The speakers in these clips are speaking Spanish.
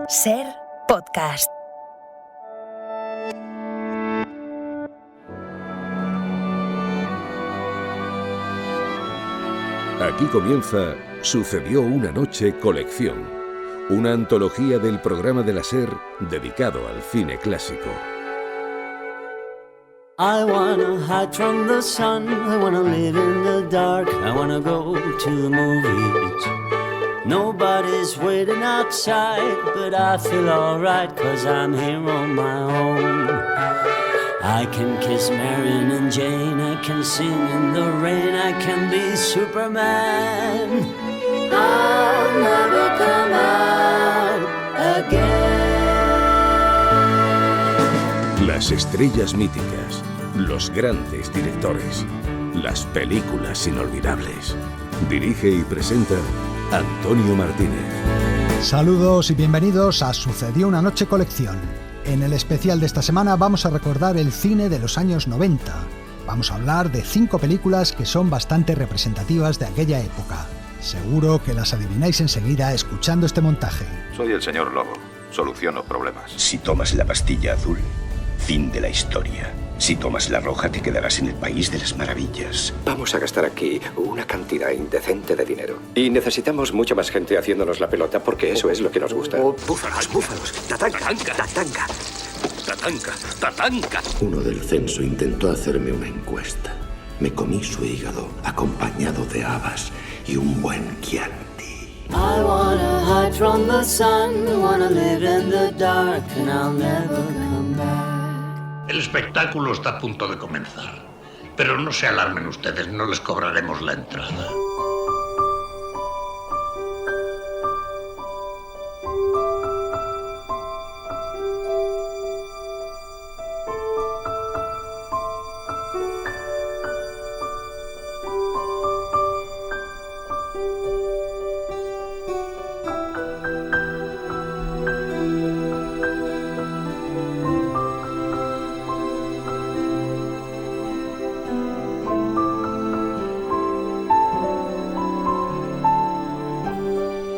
Ser podcast. Aquí comienza Sucedió una noche colección, una antología del programa de la SER dedicado al cine clásico. I wanna hide from the sun, I wanna live in the dark, I wanna go to the movies. Nobody's waiting outside, but I feel alright, 'cause I'm here on my own. I can kiss Marion and Jane, I can sing in the rain, I can be Superman. I'll never come out again. Las estrellas míticas, los grandes directores, las películas inolvidables. Dirige y presenta Antonio Martínez. Saludos y bienvenidos a Sucedió una noche colección. En el especial de esta semana vamos a recordar el cine de los años 90. Vamos a hablar de 5 películas que son bastante representativas de aquella época. Seguro que las adivináis enseguida escuchando este montaje. Soy el señor Lobo. Soluciono problemas. Si tomas la pastilla azul, fin de la historia. Si tomas la roja, te quedarás en el país de las maravillas. Vamos a gastar aquí una cantidad indecente de dinero. Y necesitamos mucha más gente haciéndonos la pelota porque eso es lo que nos gusta. Búfalos, búfalos. Tatanka, tatanka, tatanka, tatanka. Uno del censo intentó hacerme una encuesta. Me comí su hígado acompañado de habas y un buen Chianti. I wanna hide from the sun, wanna live in the dark, and I'll never come back. El espectáculo está a punto de comenzar, pero no se alarmen ustedes, no les cobraremos la entrada.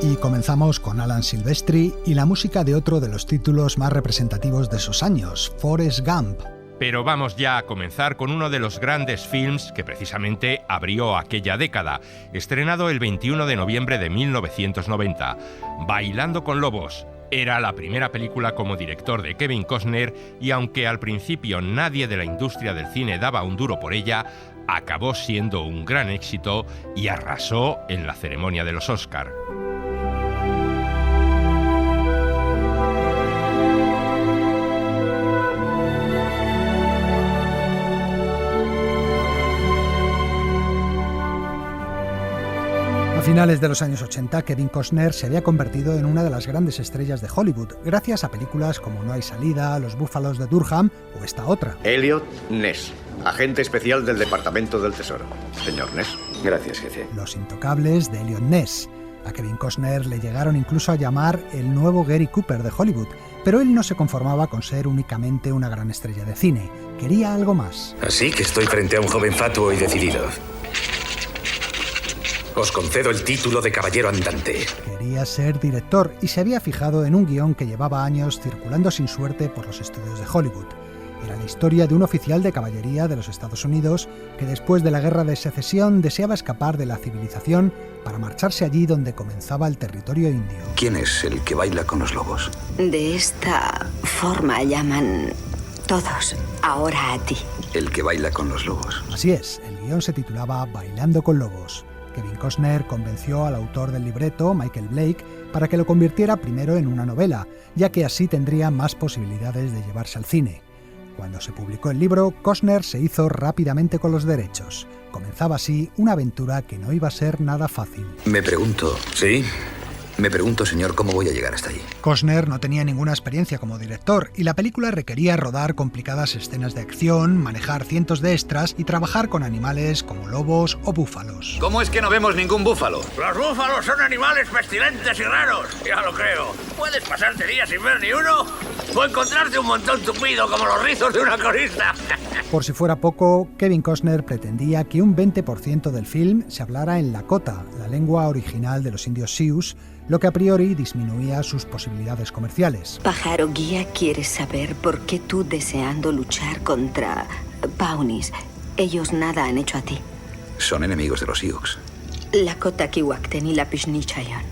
Y comenzamos con Alan Silvestri y la música de otro de los títulos más representativos de esos años, Forrest Gump. Pero vamos ya a comenzar con uno de los grandes films que precisamente abrió aquella década, estrenado el 21 de noviembre de 1990, Bailando con Lobos. Era la primera película como director de Kevin Costner y aunque al principio nadie de la industria del cine daba un duro por ella, acabó siendo un gran éxito y arrasó en la ceremonia de los Oscar. A finales de los años 80, Kevin Costner se había convertido en una de las grandes estrellas de Hollywood, gracias a películas como No hay salida, Los búfalos de Durham o esta otra. Elliot Ness, agente especial del Departamento del Tesoro. Señor Ness. Gracias, jefe. Los intocables de Elliot Ness. A Kevin Costner le llegaron incluso a llamar el nuevo Gary Cooper de Hollywood, pero él no se conformaba con ser únicamente una gran estrella de cine. Quería algo más. Así que estoy frente a un joven fatuo y decidido. Os concedo el título de caballero andante. Quería ser director y se había fijado en un guión que llevaba años circulando sin suerte por los estudios de Hollywood. Era la historia de un oficial de caballería de los Estados Unidos que después de la Guerra de Secesión deseaba escapar de la civilización para marcharse allí donde comenzaba el territorio indio. ¿Quién es el que baila con los lobos? De esta forma llaman todos ahora a ti. El que baila con los lobos. Así es, el guión se titulaba Bailando con Lobos. Kevin Costner convenció al autor del libreto, Michael Blake, para que lo convirtiera primero en una novela, ya que así tendría más posibilidades de llevarse al cine. Cuando se publicó el libro, Costner se hizo rápidamente con los derechos. Comenzaba así una aventura que no iba a ser nada fácil. Me pregunto, señor, ¿cómo voy a llegar hasta allí? Costner no tenía ninguna experiencia como director y la película requería rodar complicadas escenas de acción, manejar cientos de extras y trabajar con animales como lobos o búfalos. ¿Cómo es que no vemos ningún búfalo? Los búfalos son animales pestilentes y raros, ya lo creo. Puedes pasarte días sin ver ni uno o encontrarte un montón tupido como los rizos de una corista. Por si fuera poco, Kevin Costner pretendía que un 20% del film se hablara en Lakota, la lengua original de los indios Sioux, lo que a priori disminuía sus posibilidades comerciales. Pájaro guía quiere saber por qué tú, deseando luchar contra Pawnis, ellos nada han hecho a ti. Son enemigos de los Sioux. Lakota Kiwakten y la Pishnichayan.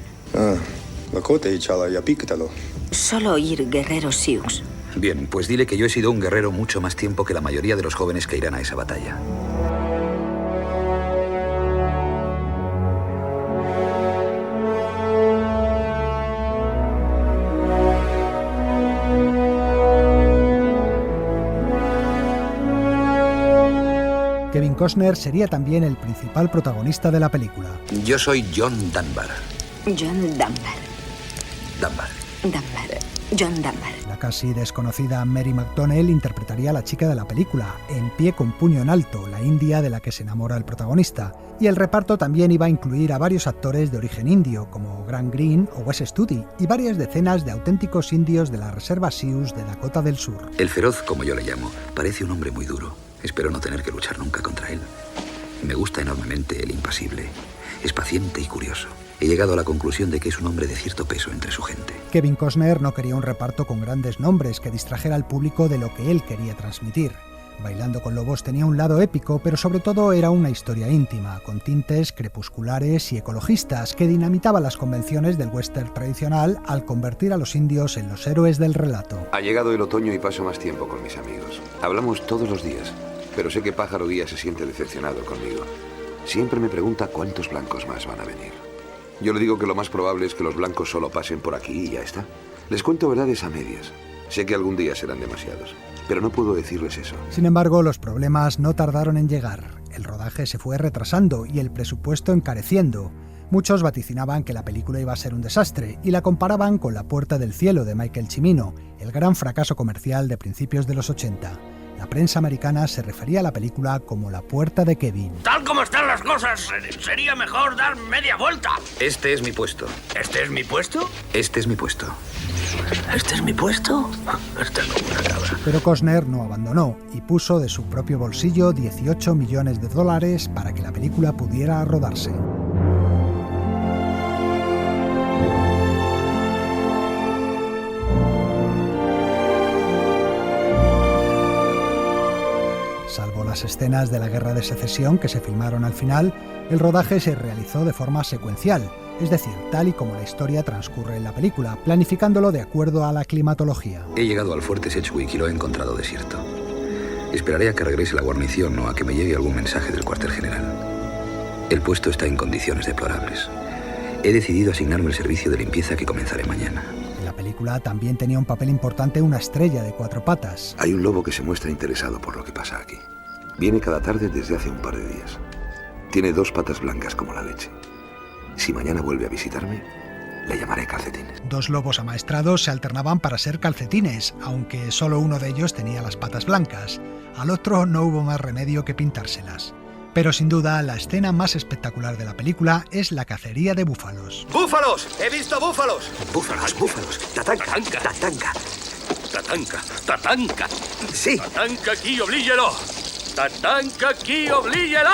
Lakota y Chala y Píctalo. Solo oír guerreros Sioux. Bien, pues dile que yo he sido un guerrero mucho más tiempo que la mayoría de los jóvenes que irán a esa batalla. Kevin Costner sería también el principal protagonista de la película. Yo soy John Dunbar. John Dunbar. John Dunbar. La casi desconocida Mary McDonnell interpretaría a la chica de la película, en pie con puño en alto, la india de la que se enamora el protagonista. Y el reparto también iba a incluir a varios actores de origen indio, como Grant Green o Wes Studi, y varias decenas de auténticos indios de la reserva Sioux de Dakota del Sur. El feroz, como yo le llamo, parece un hombre muy duro. Espero no tener que luchar nunca contra él. Me gusta enormemente el impasible. Es paciente y curioso. He llegado a la conclusión de que es un hombre de cierto peso entre su gente. Kevin Costner no quería un reparto con grandes nombres que distrajera al público de lo que él quería transmitir. Bailando con Lobos tenía un lado épico, pero sobre todo era una historia íntima, con tintes crepusculares y ecologistas, que dinamitaba las convenciones del western tradicional al convertir a los indios en los héroes del relato. Ha llegado el otoño y paso más tiempo con mis amigos. Hablamos todos los días, pero sé que Pájaro Guía se siente decepcionado conmigo. Siempre me pregunta cuántos blancos más van a venir. Yo le digo que lo más probable es que los blancos solo pasen por aquí y ya está. Les cuento verdades a medias. Sé que algún día serán demasiados, pero no puedo decirles eso. Sin embargo, los problemas no tardaron en llegar. El rodaje se fue retrasando y el presupuesto encareciendo. Muchos vaticinaban que la película iba a ser un desastre y la comparaban con La Puerta del Cielo de Michael Cimino, el gran fracaso comercial de principios de los 80. La prensa americana se refería a la película como La Puerta de Kevin. Tal como están las cosas, sería mejor dar media vuelta. Este es mi puesto. ¿Este es mi puesto? Este es mi puesto. ¿Este es mi puesto? Esta es como una cabra. Pero Costner no abandonó y puso de su propio bolsillo $18 millones para que la película pudiera rodarse. Salvo las escenas de la Guerra de Secesión que se filmaron al final, el rodaje se realizó de forma secuencial, es decir, tal y como la historia transcurre en la película, planificándolo de acuerdo a la climatología. He llegado al fuerte Sedgwick y lo he encontrado desierto. Esperaré a que regrese la guarnición o a que me llegue algún mensaje del cuartel general. El puesto está en condiciones deplorables. He decidido asignarme el servicio de limpieza que comenzaré mañana. En la película también tenía un papel importante una estrella de 4 patas. Hay un lobo que se muestra interesado por lo que pasa aquí. Viene cada tarde desde hace un par de días. Tiene 2 patas blancas como la leche. Si mañana vuelve a visitarme, le llamaré Calcetín. 2 lobos amaestrados se alternaban para ser calcetines, aunque solo uno de ellos tenía las patas blancas. Al otro no hubo más remedio que pintárselas. Pero sin duda, la escena más espectacular de la película es la cacería de búfalos. ¡Búfalos! ¡He visto búfalos! ¡Búfalos! ¡Tatanka! Sí. ¡Tatanka aquí, oblíguelo! ¡Tatanka aquí, oblíguelo!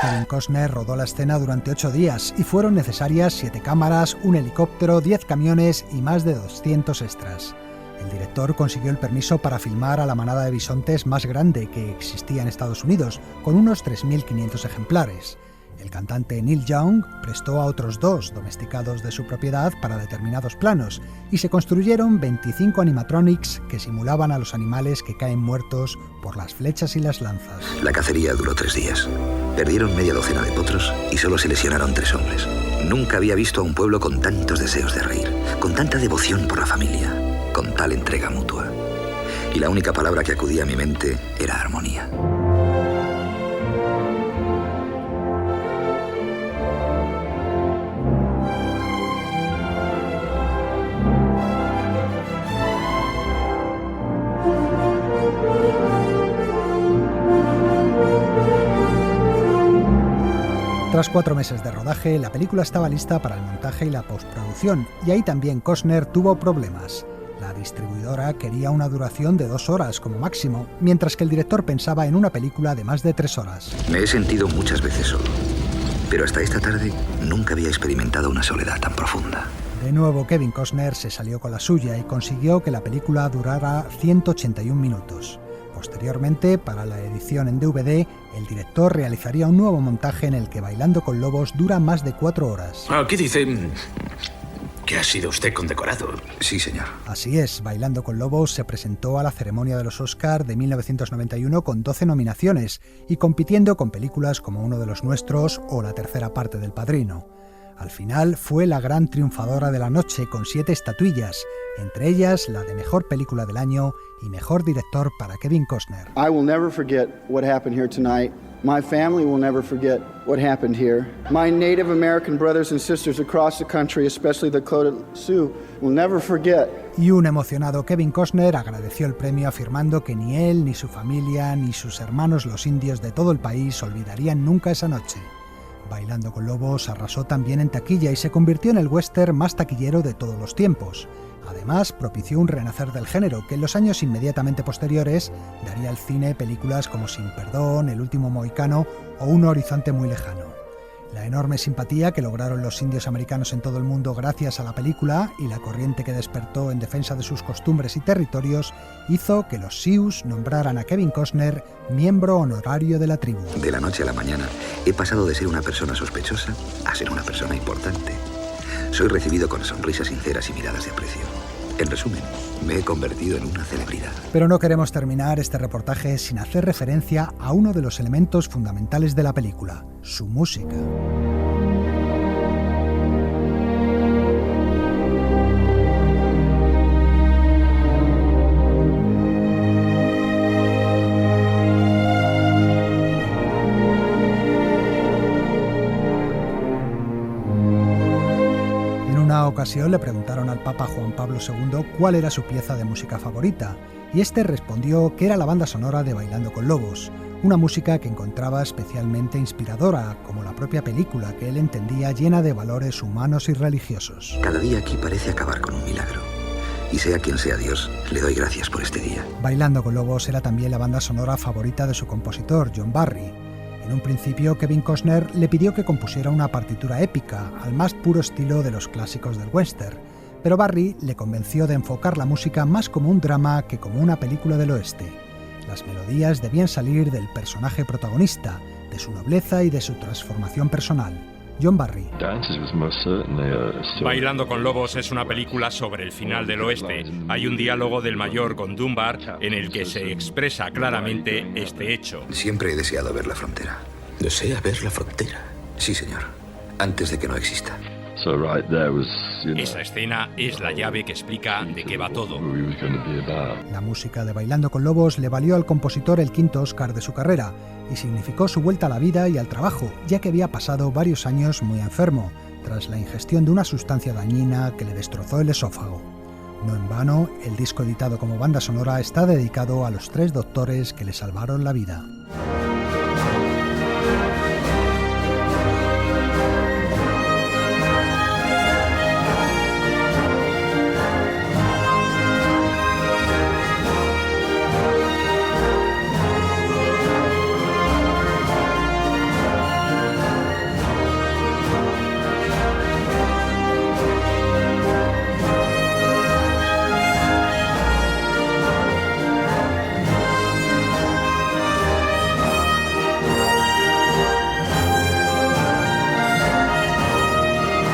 Kevin Costner rodó la escena durante 8 días y fueron necesarias 7 cámaras, un helicóptero, 10 camiones y más de 200 extras. El director consiguió el permiso para filmar a la manada de bisontes más grande que existía en Estados Unidos, con unos 3.500 ejemplares. El cantante Neil Young prestó a otros 2 domesticados de su propiedad para determinados planos y se construyeron 25 animatronics que simulaban a los animales que caen muertos por las flechas y las lanzas. La cacería duró 3 días. Perdieron media docena de potros y solo se lesionaron 3 hombres. Nunca había visto a un pueblo con tantos deseos de reír, con tanta devoción por la familia, con tal entrega mutua. Y la única palabra que acudía a mi mente era armonía. Tras 4 meses de rodaje, la película estaba lista para el montaje y la postproducción, y ahí también Costner tuvo problemas. La distribuidora quería una duración de 2 horas como máximo, mientras que el director pensaba en una película de más de 3 horas. Me he sentido muchas veces solo, Pero hasta esta tarde nunca había experimentado una soledad tan profunda. De nuevo, Kevin Costner se salió con la suya y consiguió que la película durara 181 minutos. Posteriormente, para la edición en DVD, el director realizaría un nuevo montaje en el que Bailando con Lobos dura más de 4 horas. Aquí dicen que ha sido usted condecorado. Sí, señor. Así es, Bailando con Lobos se presentó a la ceremonia de los Oscar de 1991 con 12 nominaciones y compitiendo con películas como Uno de los nuestros o la tercera parte del Padrino. Al final fue la gran triunfadora de la noche con 7 estatuillas, entre ellas la de Mejor Película del Año y Mejor Director para Kevin Costner. I will never forget what happened here tonight. My family will never forget what happened here. My Native American brothers and sisters across the country, especially the Dakota Sioux, will never forget. Y un emocionado Kevin Costner agradeció el premio afirmando que ni él, ni su familia, ni sus hermanos los indios de todo el país olvidarían nunca esa noche. Bailando con Lobos arrasó también en taquilla y se convirtió en el western más taquillero de todos los tiempos. Además, propició un renacer del género que en los años inmediatamente posteriores daría al cine películas como Sin Perdón, El último mohicano o Un horizonte muy lejano. La enorme simpatía que lograron los indios americanos en todo el mundo gracias a la película y la corriente que despertó en defensa de sus costumbres y territorios hizo que los Sioux nombraran a Kevin Costner miembro honorario de la tribu. De la noche a la mañana he pasado de ser una persona sospechosa a ser una persona importante. Soy recibido con sonrisas sinceras y miradas de aprecio. En resumen, me he convertido en una celebridad. Pero no queremos terminar este reportaje sin hacer referencia a uno de los elementos fundamentales de la película, su música. Ocasión le preguntaron al Papa Juan Pablo II cuál era su pieza de música favorita, y este respondió que era la banda sonora de Bailando con Lobos, una música que encontraba especialmente inspiradora, como la propia película que él entendía llena de valores humanos y religiosos. Cada día aquí parece acabar con un milagro, y sea quien sea Dios, le doy gracias por este día. Bailando con Lobos era también la banda sonora favorita de su compositor, John Barry. En un principio, Kevin Costner le pidió que compusiera una partitura épica, al más puro estilo de los clásicos del western, pero Barry le convenció de enfocar la música más como un drama que como una película del oeste. Las melodías debían salir del personaje protagonista, de su nobleza y de su transformación personal. John Barry. Bailando con Lobos es una película sobre el final del oeste. Hay un diálogo del mayor con Dunbar en el que se expresa claramente este hecho. Siempre he deseado ver la frontera. ¿Desea ver la frontera? Sí, señor. Antes de que no exista. Esa escena es la llave que explica de qué va todo. La música de Bailando con Lobos le valió al compositor el 5º Oscar de su carrera y significó su vuelta a la vida y al trabajo, ya que había pasado varios años muy enfermo, tras la ingestión de una sustancia dañina que le destrozó el esófago. No en vano, el disco editado como banda sonora está dedicado a los 3 doctores que le salvaron la vida.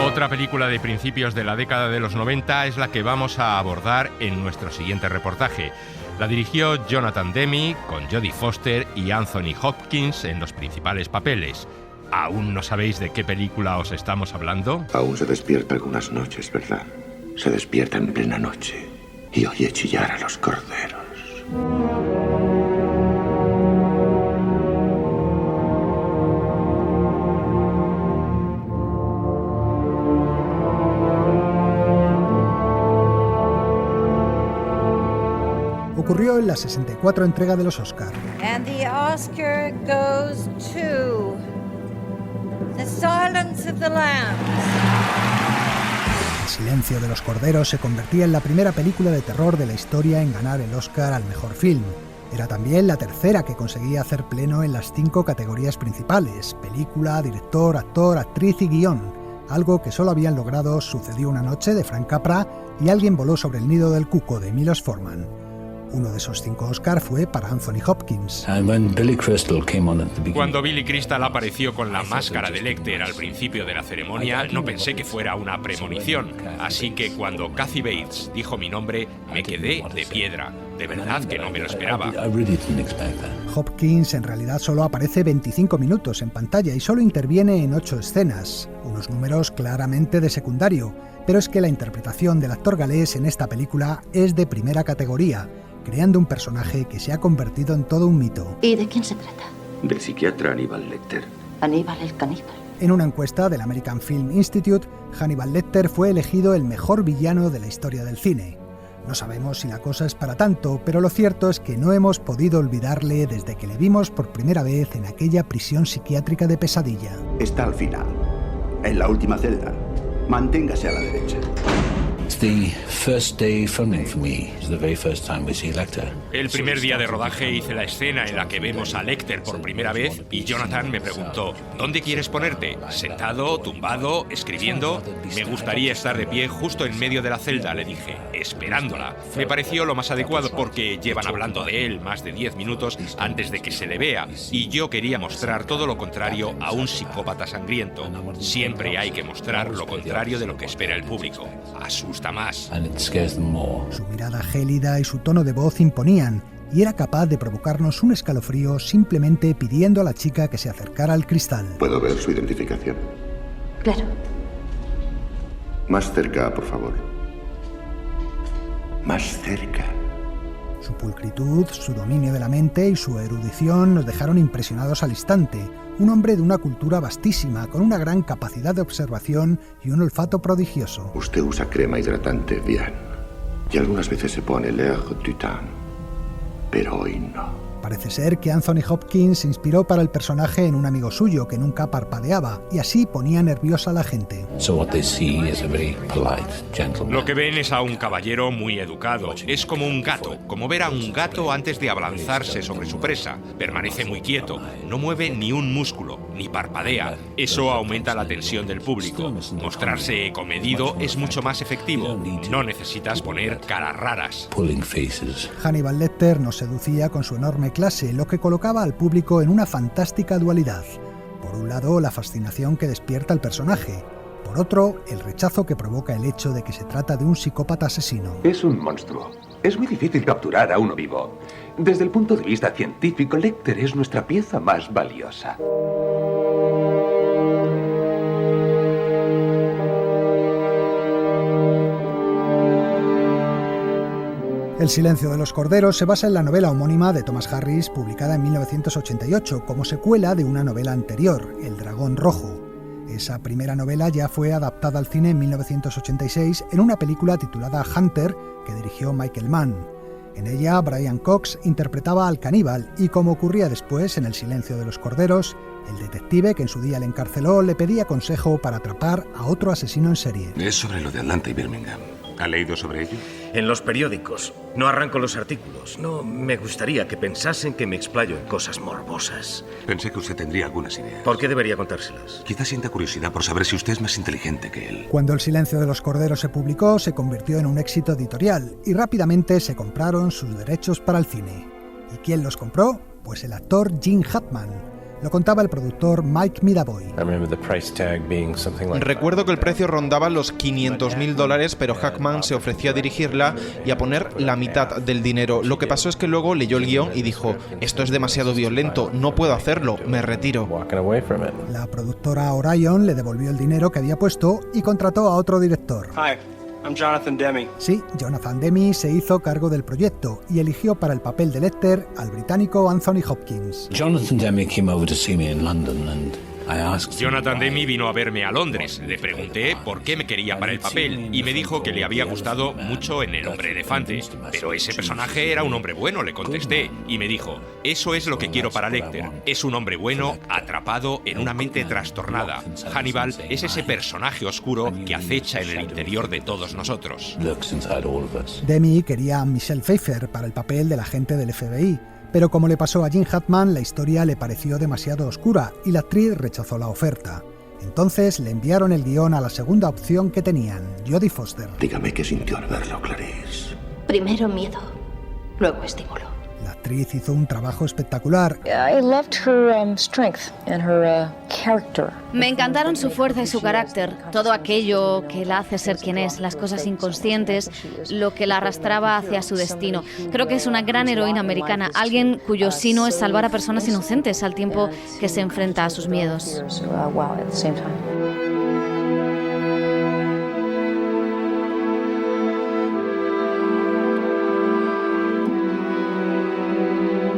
Otra película de principios de la década de los 90 es la que vamos a abordar en nuestro siguiente reportaje. La dirigió Jonathan Demme, con Jodie Foster y Anthony Hopkins en los principales papeles. ¿Aún no sabéis de qué película os estamos hablando? Aún se despierta algunas noches, ¿verdad? Se despierta en plena noche y oye chillar a los corderos. Ocurrió en la 64 entrega de los Oscar. And the Oscar goes to The Silence of the Lambs. El silencio de los corderos se convertía en la primera película de terror de la historia en ganar el Oscar al mejor film. Era también la tercera que conseguía hacer pleno en las 5 categorías principales: película, director, actor, actriz y guión, algo que solo habían logrado Sucedió una noche de Frank Capra y Alguien voló sobre el nido del cuco de Milos Forman. Uno de esos 5 Oscar fue para Anthony Hopkins. Cuando Billy Crystal apareció con la máscara de Lecter al principio de la ceremonia, no pensé que fuera una premonición. Así que cuando Kathy Bates dijo mi nombre, me quedé de piedra. De verdad que no me lo esperaba. Hopkins en realidad solo aparece 25 minutos en pantalla y solo interviene en 8 escenas, unos números claramente de secundario, pero es que la interpretación del actor galés en esta película es de primera categoría, creando un personaje que se ha convertido en todo un mito. ¿Y de quién se trata? Del psiquiatra Aníbal Lecter. Aníbal el caníbal. En una encuesta del American Film Institute, Hannibal Lecter fue elegido el mejor villano de la historia del cine. No sabemos si la cosa es para tanto, pero lo cierto es que no hemos podido olvidarle desde que le vimos por primera vez en aquella prisión psiquiátrica de Pesadilla. Está al final, en la última celda. Manténgase a la derecha. El primer día de rodaje hice la escena en la que vemos a Lecter por primera vez y Jonathan me preguntó: ¿dónde quieres ponerte? ¿Sentado, tumbado, escribiendo? Me gustaría estar de pie justo en medio de la celda, le dije, esperándola. Me pareció lo más adecuado porque llevan hablando de él más de 10 minutos antes de que se le vea y yo quería mostrar todo lo contrario a un psicópata sangriento. Siempre hay que mostrar lo contrario de lo que espera el público. Asusta más. Su mirada gélida y su tono de voz imponían, y era capaz de provocarnos un escalofrío simplemente pidiendo a la chica que se acercara al cristal. ¿Puedo ver su identificación? Claro. Más cerca, por favor. Más cerca. Su pulcritud, su dominio de la mente y su erudición nos dejaron impresionados al instante. Un hombre de una cultura vastísima, con una gran capacidad de observación y un olfato prodigioso. Usted usa crema hidratante bien. Y algunas veces se pone l'air du temps. Pero hoy no. Parece ser que Anthony Hopkins se inspiró para el personaje en un amigo suyo que nunca parpadeaba, y así ponía nerviosa a la gente. Lo que ven es a un caballero muy educado. Es como un gato, como ver a un gato antes de abalanzarse sobre su presa. Permanece muy quieto, no mueve ni un músculo, ni parpadea. Eso aumenta la tensión del público. Mostrarse comedido es mucho más efectivo. No necesitas poner caras raras. Hannibal Lecter nos seducía con su enorme clase, lo que colocaba al público en una fantástica dualidad. Por un lado, la fascinación que despierta el personaje. Por otro, el rechazo que provoca el hecho de que se trata de un psicópata asesino. Es un monstruo. Es muy difícil capturar a uno vivo. Desde el punto de vista científico, Lecter es nuestra pieza más valiosa. El silencio de los corderos se basa en la novela homónima de Thomas Harris, publicada en 1988, como secuela de una novela anterior, El dragón rojo. Esa primera novela ya fue adaptada al cine en 1986 en una película titulada Hunter, que dirigió Michael Mann. En ella, Brian Cox interpretaba al caníbal y, como ocurría después en El silencio de los corderos, el detective que en su día le encarceló le pedía consejo para atrapar a otro asesino en serie. Es sobre lo de Atlanta y Birmingham. ¿Ha leído sobre ello? En los periódicos. No arranco los artículos. No me gustaría que pensasen que me explayo en cosas morbosas. Pensé que usted tendría algunas ideas. ¿Por qué debería contárselas? Quizás sienta curiosidad por saber si usted es más inteligente que él. Cuando El silencio de los corderos se publicó, se convirtió en un éxito editorial y rápidamente se compraron sus derechos para el cine. ¿Y quién los compró? Pues el actor Gene Hackman. Lo contaba el productor Mike Miraboy. Recuerdo que el precio rondaba los $500,000, pero Hackman se ofreció a dirigirla y a poner la mitad del dinero. Lo que pasó es que luego leyó el guión y dijo: esto es demasiado violento, no puedo hacerlo, me retiro. La productora Orion le devolvió el dinero que había puesto y contrató a otro director. I'm Jonathan Demme. Sí, Jonathan Demme se hizo cargo del proyecto y eligió para el papel de Lecter al británico Anthony Hopkins. Jonathan Demme came over to see me in London and Jonathan Demme vino a verme a Londres. Le pregunté por qué me quería para el papel y me dijo que le había gustado mucho en El hombre elefante. Pero ese personaje era un hombre bueno, le contesté. Y me dijo: eso es lo que quiero para Lecter. Es un hombre bueno atrapado en una mente trastornada. Hannibal es ese personaje oscuro que acecha en el interior de todos nosotros. Demme quería a Michelle Pfeiffer para el papel del agente del FBI, Pero como le pasó a Gene Hackman, la historia le pareció demasiado oscura y la actriz rechazó la oferta. Entonces le enviaron el guión a la segunda opción que tenían, Jodie Foster. Dígame qué sintió al verlo, Clarice. Primero miedo, luego estímulo. La actriz hizo un trabajo espectacular. Me encantaron su fuerza y su carácter, todo aquello que la hace ser quien es, las cosas inconscientes, lo que la arrastraba hacia su destino. Creo que es una gran heroína americana, alguien cuyo sino es salvar a personas inocentes al tiempo que se enfrenta a sus miedos.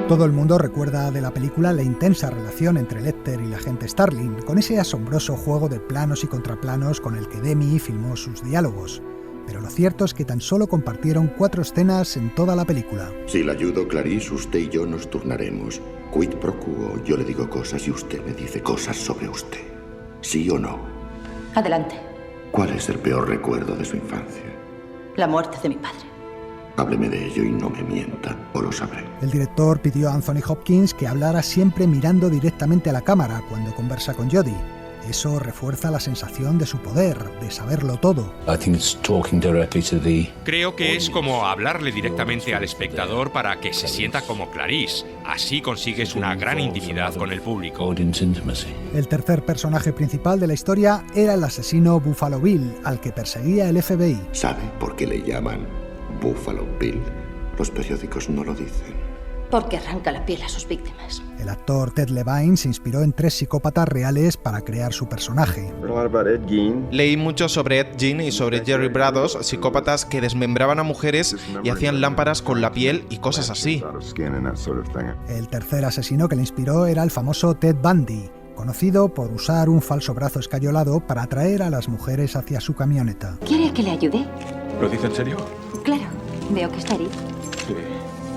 Todo el mundo recuerda de la película la intensa relación entre Lecter y la agente Starling, con ese asombroso juego de planos y contraplanos con el que Demme filmó sus diálogos. Pero lo cierto es que tan solo compartieron 4 escenas en toda la película. Si la ayudo, Clarice, usted y yo nos turnaremos. Quid pro quo, yo le digo cosas y usted me dice cosas sobre usted. ¿Sí o no? Adelante. ¿Cuál es el peor recuerdo de su infancia? La muerte de mi padre. Hábleme de ello y no me mienta, o lo sabré. El director pidió a Anthony Hopkins que hablara siempre mirando directamente a la cámara cuando conversa con Jodie. Eso refuerza la sensación de su poder, de saberlo todo. Creo que es como hablarle directamente al espectador para que se sienta como Clarice. Así consigues una gran intimidad con el público. El tercer personaje principal de la historia era el asesino Buffalo Bill, al que perseguía el FBI. ¿Sabe por qué le llaman Buffalo Bill? Los periódicos no lo dicen. Porque arranca la piel a sus víctimas. El actor Ted Levine se inspiró en 3 psicópatas reales para crear su personaje. Leí mucho sobre Ed Gein y sobre Jerry Brados, psicópatas que desmembraban a mujeres y hacían lámparas con la piel y cosas así. El tercer asesino que le inspiró era el famoso Ted Bundy, conocido por usar un falso brazo escayolado para atraer a las mujeres hacia su camioneta. ¿Quiere que le ayude? ¿Lo dice en serio? Claro, veo que está herido. Sí.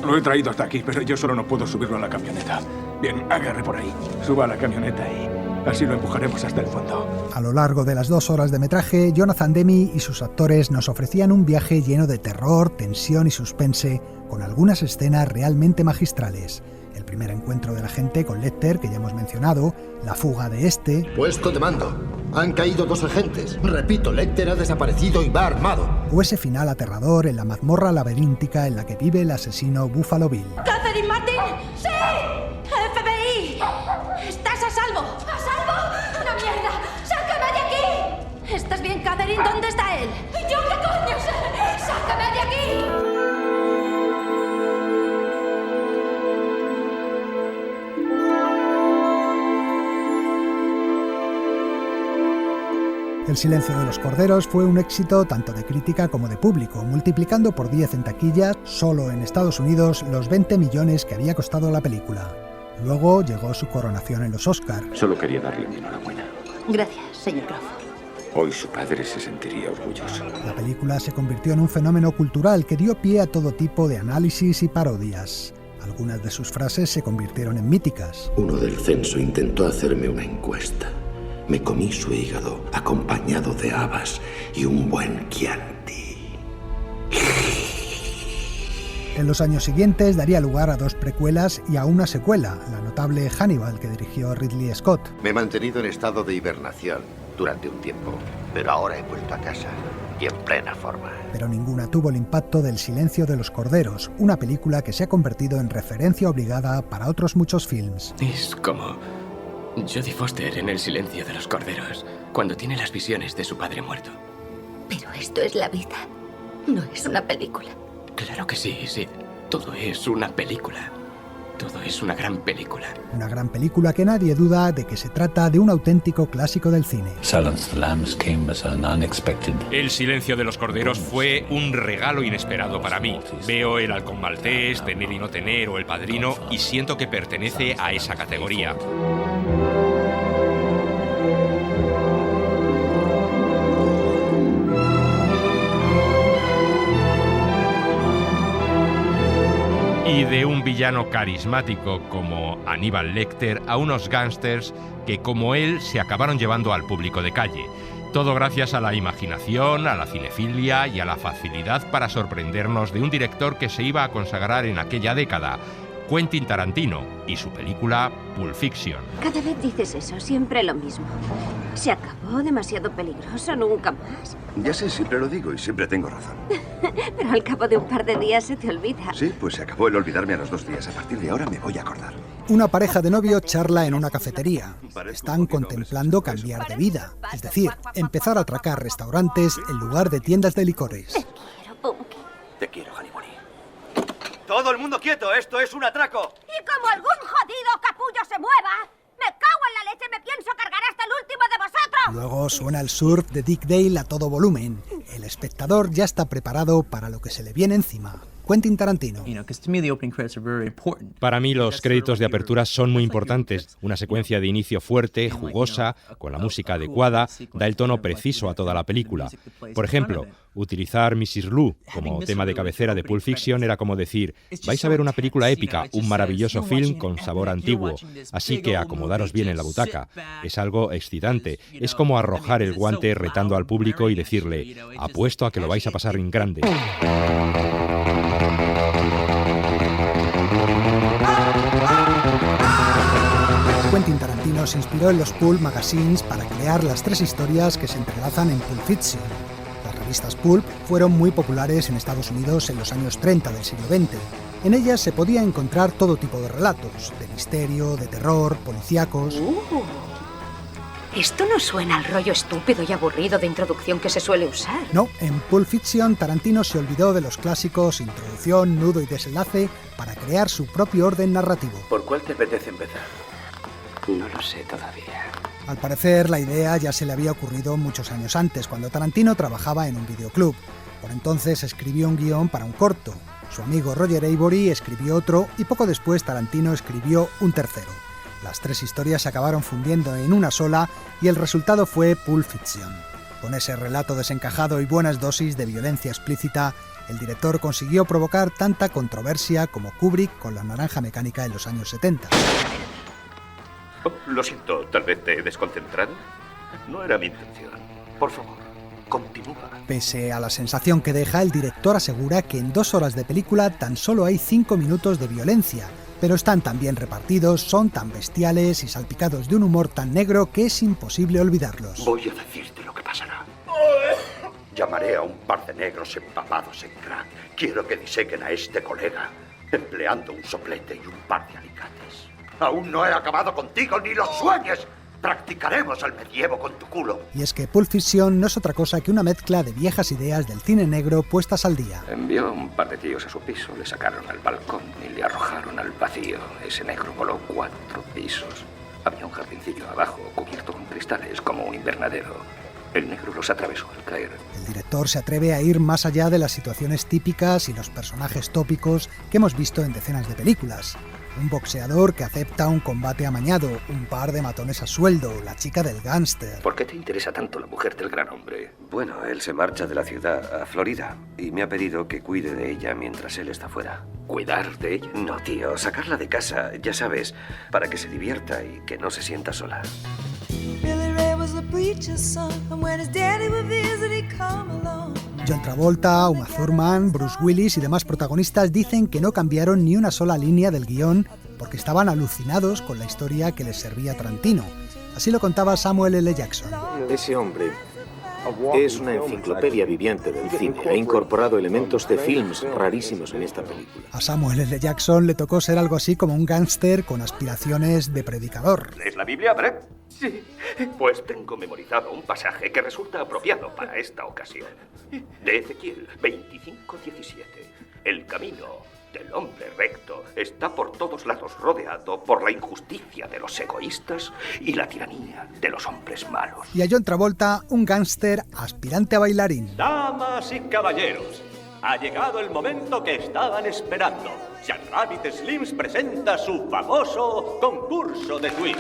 Lo he traído hasta aquí, pero yo solo no puedo subirlo a la camioneta. Bien, agarre por ahí. Suba a la camioneta y así lo empujaremos hasta el fondo. A lo largo de las 2 horas de metraje, Jonathan Demme y sus actores nos ofrecían un viaje lleno de terror, tensión y suspense, con algunas escenas realmente magistrales. El primer encuentro de la gente con Lecter, que ya hemos mencionado, la fuga de este... Puesto de mando. Han caído 2 agentes. Repito, Lecter ha desaparecido y va armado. O ese final aterrador en la mazmorra laberíntica en la que vive el asesino Buffalo Bill. ¡Catherine Martin! ¡Sí! ¡FBI! ¡Estás a salvo! ¿A salvo? ¡Una mierda! ¡Sácame de aquí! ¿Estás bien, Catherine? ¿Dónde está él? ¿Yo qué coño sé? ¡Sácame de aquí! El silencio de los corderos fue un éxito tanto de crítica como de público, multiplicando por 10 en taquillas, solo en Estados Unidos, los 20 millones que había costado la película. Luego llegó su coronación en los Oscar. Solo quería darle mi enhorabuena. Gracias, señor Crawford. Hoy su padre se sentiría orgulloso. La película se convirtió en un fenómeno cultural que dio pie a todo tipo de análisis y parodias. Algunas de sus frases se convirtieron en míticas. Uno del censo intentó hacerme una encuesta. Me comí su hígado, acompañado de habas y un buen Chianti. En los años siguientes daría lugar a 2 precuelas y a una secuela, la notable Hannibal, que dirigió Ridley Scott. Me he mantenido en estado de hibernación durante un tiempo, pero ahora he vuelto a casa y en plena forma. Pero ninguna tuvo el impacto del Silencio de los Corderos, una película que se ha convertido en referencia obligada para otros muchos films. Es como Jodie Foster en El silencio de los corderos, cuando tiene las visiones de su padre muerto. Pero esto es la vida, no es una película. Claro que sí, Sid. Todo es una película. Todo es una gran película. Una gran película que nadie duda de que se trata de un auténtico clásico del cine. El silencio de los corderos fue un regalo inesperado para mí. Veo El halcón maltés, Tener y no tener o El padrino y siento que pertenece a esa categoría. Y de un villano carismático como Aníbal Lecter a unos gángsters que como él se acabaron llevando al público de calle. Todo gracias a la imaginación, a la cinefilia y a la facilidad para sorprendernos de un director que se iba a consagrar en aquella década. Quentin Tarantino y su película Pulp Fiction. Cada vez dices eso, siempre lo mismo. Se acabó, demasiado peligroso, nunca más. Ya sé, siempre lo digo y siempre tengo razón. Pero al cabo de un par de días se te olvida. Sí, pues se acabó el olvidarme a los 2 días. A partir de ahora me voy a acordar. Una pareja de novios charla en una cafetería. Están contemplando cambiar de vida, es decir, empezar a atracar restaurantes en lugar de tiendas de licores. Te quiero, Punky. Te quiero, Honeymoon. ¡Todo el mundo quieto! ¡Esto es un atraco! Y como algún jodido capullo se mueva, me cago en la leche, me pienso cargar hasta el último de vosotros. Luego suena el surf de Dick Dale a todo volumen. El espectador ya está preparado para lo que se le viene encima. Quentin Tarantino. Para mí los créditos de apertura son muy importantes. Una secuencia de inicio fuerte, jugosa, con la música adecuada, da el tono preciso a toda la película. Por ejemplo, utilizar Mrs. Lou como tema de cabecera de Pulp Fiction era como decir, vais a ver una película épica, un maravilloso film con sabor antiguo, así que acomodaros bien en la butaca. Es algo excitante, es como arrojar el guante retando al público y decirle, apuesto a que lo vais a pasar en grande. Quentin Tarantino se inspiró en los Pulp Magazines para crear las 3 historias que se entrelazan en Pulp Fiction. Las revistas Pulp fueron muy populares en Estados Unidos en los años 30 del siglo XX. En ellas se podía encontrar todo tipo de relatos, de misterio, de terror, policíacos. Esto no suena al rollo estúpido y aburrido de introducción que se suele usar. No, en Pulp Fiction Tarantino se olvidó de los clásicos introducción, nudo y desenlace para crear su propio orden narrativo. ¿Por cuál te apetece empezar? No lo sé todavía. Al parecer, la idea ya se le había ocurrido muchos años antes, cuando Tarantino trabajaba en un videoclub. Por entonces escribió un guión para un corto. Su amigo Roger Avary escribió otro y poco después Tarantino escribió un tercero. Las 3 historias se acabaron fundiendo en una sola y el resultado fue Pulp Fiction. Con ese relato desencajado y buenas dosis de violencia explícita, el director consiguió provocar tanta controversia como Kubrick con La Naranja Mecánica en los años 70. Oh, lo siento, tal vez te he desconcentrado. No era mi intención. Por favor, continúa. Pese a la sensación que deja, el director asegura que en 2 horas de película tan solo hay 5 minutos de violencia, pero están tan bien repartidos, son tan bestiales y salpicados de un humor tan negro que es imposible olvidarlos. Voy a decirte lo que pasará. Llamaré a un par de negros empapados en crack. Quiero que disequen a este colega, empleando un soplete y un par de alicates. Aún no he acabado contigo, ni lo sueñes. Practicaremos el medievo con tu culo. Y es que Pulp Fiction no es otra cosa que una mezcla de viejas ideas del cine negro puestas al día. Envió un par de tíos a su piso, le sacaron al balcón y le arrojaron al vacío. Ese negro voló 4 pisos. Había un jardincillo abajo, cubierto con cristales, como un invernadero. El negro los atravesó al caer. El director se atreve a ir más allá de las situaciones típicas y los personajes tópicos que hemos visto en decenas de películas. Un boxeador que acepta un combate amañado, un par de matones a sueldo, la chica del gángster. ¿Por qué te interesa tanto la mujer del gran hombre? Bueno, él se marcha de la ciudad a Florida y me ha pedido que cuide de ella mientras él está fuera. ¿Cuidar de ella? No, tío, sacarla de casa, ya sabes, para que se divierta y que no se sienta sola. John Travolta, Uma Thurman, Bruce Willis y demás protagonistas dicen que no cambiaron ni una sola línea del guión porque estaban alucinados con la historia que les servía Tarantino. Así lo contaba Samuel L. Jackson. Ese hombre es una enciclopedia viviente del cine. Ha incorporado elementos de films rarísimos en esta película. A Samuel L. Jackson le tocó ser algo así como un gángster con aspiraciones de predicador. ¿Lees la Biblia, Brett? Sí. Pues tengo memorizado un pasaje que resulta apropiado para esta ocasión. De Ezequiel 25:17. El camino del hombre recto está por todos lados rodeado por la injusticia de los egoístas y la tiranía de los hombres malos. Y a John Travolta, un gángster aspirante a bailarín. Damas y caballeros, ha llegado el momento que estaban esperando. Jackrabbit Slims presenta su famoso concurso de twist.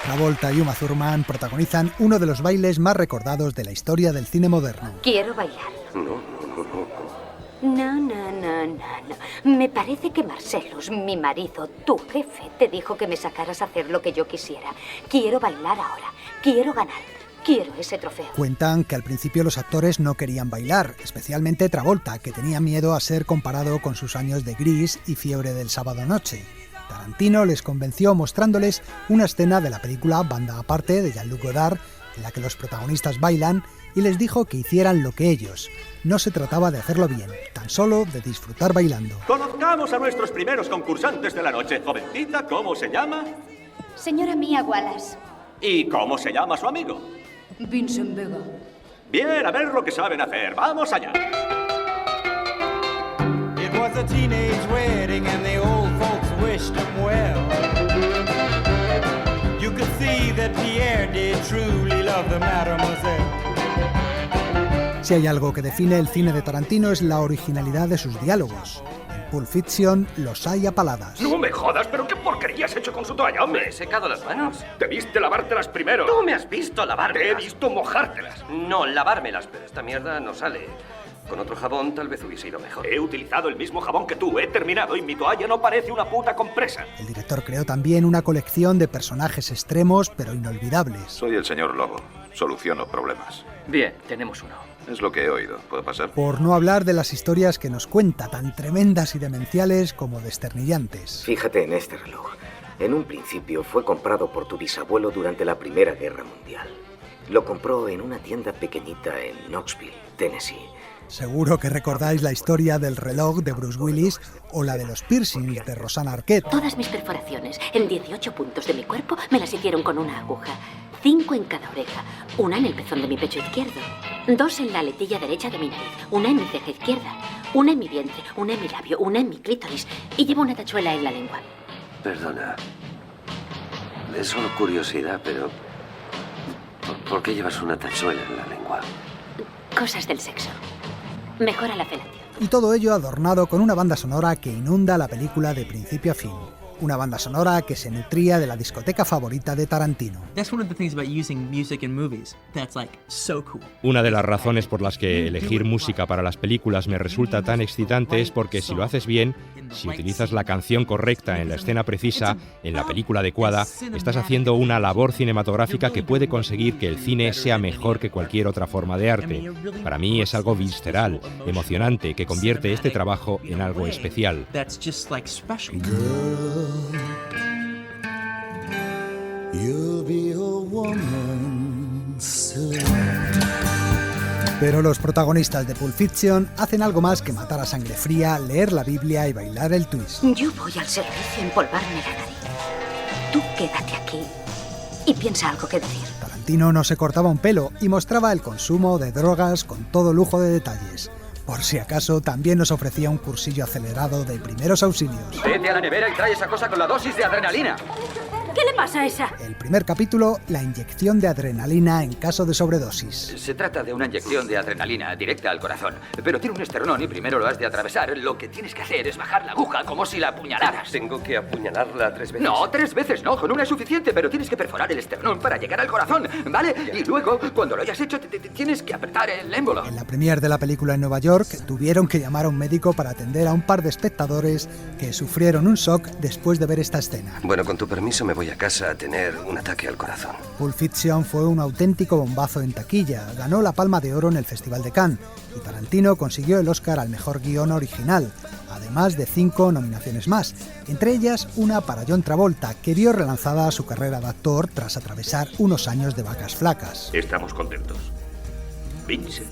Travolta y Uma Thurman protagonizan uno de los bailes más recordados de la historia del cine moderno. Quiero bailar. No. No. Me parece que Marcellus, mi marido, tu jefe, te dijo que me sacaras a hacer lo que yo quisiera. Quiero bailar ahora. Quiero ganar. Quiero ese trofeo. Cuentan que al principio los actores no querían bailar, especialmente Travolta, que tenía miedo a ser comparado con sus años de Gris y Fiebre del sábado noche. Tarantino les convenció mostrándoles una escena de la película Banda Aparte de Jean-Luc Godard, en la que los protagonistas bailan, y les dijo que hicieran lo que ellos. No se trataba de hacerlo bien, tan solo de disfrutar bailando. Conozcamos a nuestros primeros concursantes de la noche. Jovencita, ¿cómo se llama? Señora Mia Wallace. ¿Y cómo se llama su amigo? Vincent Vega. Bien, a ver lo que saben hacer. ¡Vamos allá! It was a teenage wedding and the old folks wished him well. You could see that Pierre did truly love the mademoiselle. Si hay algo que define el cine de Tarantino es la originalidad de sus diálogos. En Pulp Fiction los hay a paladas. No me jodas, pero qué porquería has hecho con su toalla, hombre. ¿Me he secado las manos? Debiste lavártelas primero. Tú me has visto lavármelas. Te he visto mojártelas. No, lavármelas, pero esta mierda no sale. Con otro jabón tal vez hubiese ido mejor. He utilizado el mismo jabón que tú, he terminado y mi toalla no parece una puta compresa. El director creó también una colección de personajes extremos pero inolvidables. Soy el señor Lobo. Soluciono problemas. Bien, tenemos uno. Es lo que he oído. ¿Puedo pasar? Por no hablar de las historias que nos cuenta, tan tremendas y demenciales como desternillantes. Fíjate en este reloj. En un principio fue comprado por tu bisabuelo durante la Primera Guerra Mundial. Lo compró en una tienda pequeñita en Knoxville, Tennessee. Seguro que recordáis la historia del reloj de Bruce Willis o la de los piercings de Rosanna Arquette. Todas mis perforaciones en 18 puntos de mi cuerpo me las hicieron con una aguja. 5 en cada oreja, una en el pezón de mi pecho izquierdo, 2 en la aletilla derecha de mi nariz, una en mi ceja izquierda, una en mi vientre, una en mi labio, una en mi clítoris y llevo una tachuela en la lengua. Perdona. Es solo curiosidad, pero... ¿Por qué llevas una tachuela en la lengua? Cosas del sexo. Mejora la felación. Y todo ello adornado con una banda sonora que inunda la película de principio a fin. Una banda sonora que se nutría de la discoteca favorita de Tarantino. Una de las razones por las que elegir música para las películas me resulta tan excitante es porque si lo haces bien, si utilizas la canción correcta en la escena precisa, en la película adecuada, estás haciendo una labor cinematográfica que puede conseguir que el cine sea mejor que cualquier otra forma de arte. Para mí es algo visceral, emocionante, que convierte este trabajo en algo especial. Pero los protagonistas de Pulp Fiction hacen algo más que matar a sangre fría, leer la Biblia y bailar el twist. Yo voy al servicio a empolvarme la nariz. Tú quédate aquí y piensa algo que decir. Tarantino no se cortaba un pelo y mostraba el consumo de drogas con todo lujo de detalles. Por si acaso, también nos ofrecía un cursillo acelerado de primeros auxilios. Vete a la nevera y trae esa cosa con la dosis de adrenalina. ¿Qué le pasa a esa? El primer capítulo, la inyección de adrenalina en caso de sobredosis. Se trata de una inyección de adrenalina directa al corazón, pero tiene un esternón y primero lo has de atravesar. Lo que tienes que hacer es bajar la aguja como si la apuñalaras. ¿Tengo que apuñalarla 3 veces? No, 3 veces no, con una es suficiente, pero tienes que perforar el esternón para llegar al corazón, ¿vale? Y luego, cuando lo hayas hecho, tienes que apretar el émbolo. En la premier de la película en Nueva York, tuvieron que llamar a un médico para atender a un par de espectadores que sufrieron un shock después de ver esta escena. Bueno, con tu permiso me voy a casa a tener un ataque al corazón. Pulp Fiction fue un auténtico bombazo en taquilla, ganó la Palma de Oro en el Festival de Cannes y Tarantino consiguió el Oscar al mejor guión original, además de 5 nominaciones más, entre ellas una para John Travolta, que vio relanzada su carrera de actor tras atravesar unos años de vacas flacas. Estamos contentos. Vincent,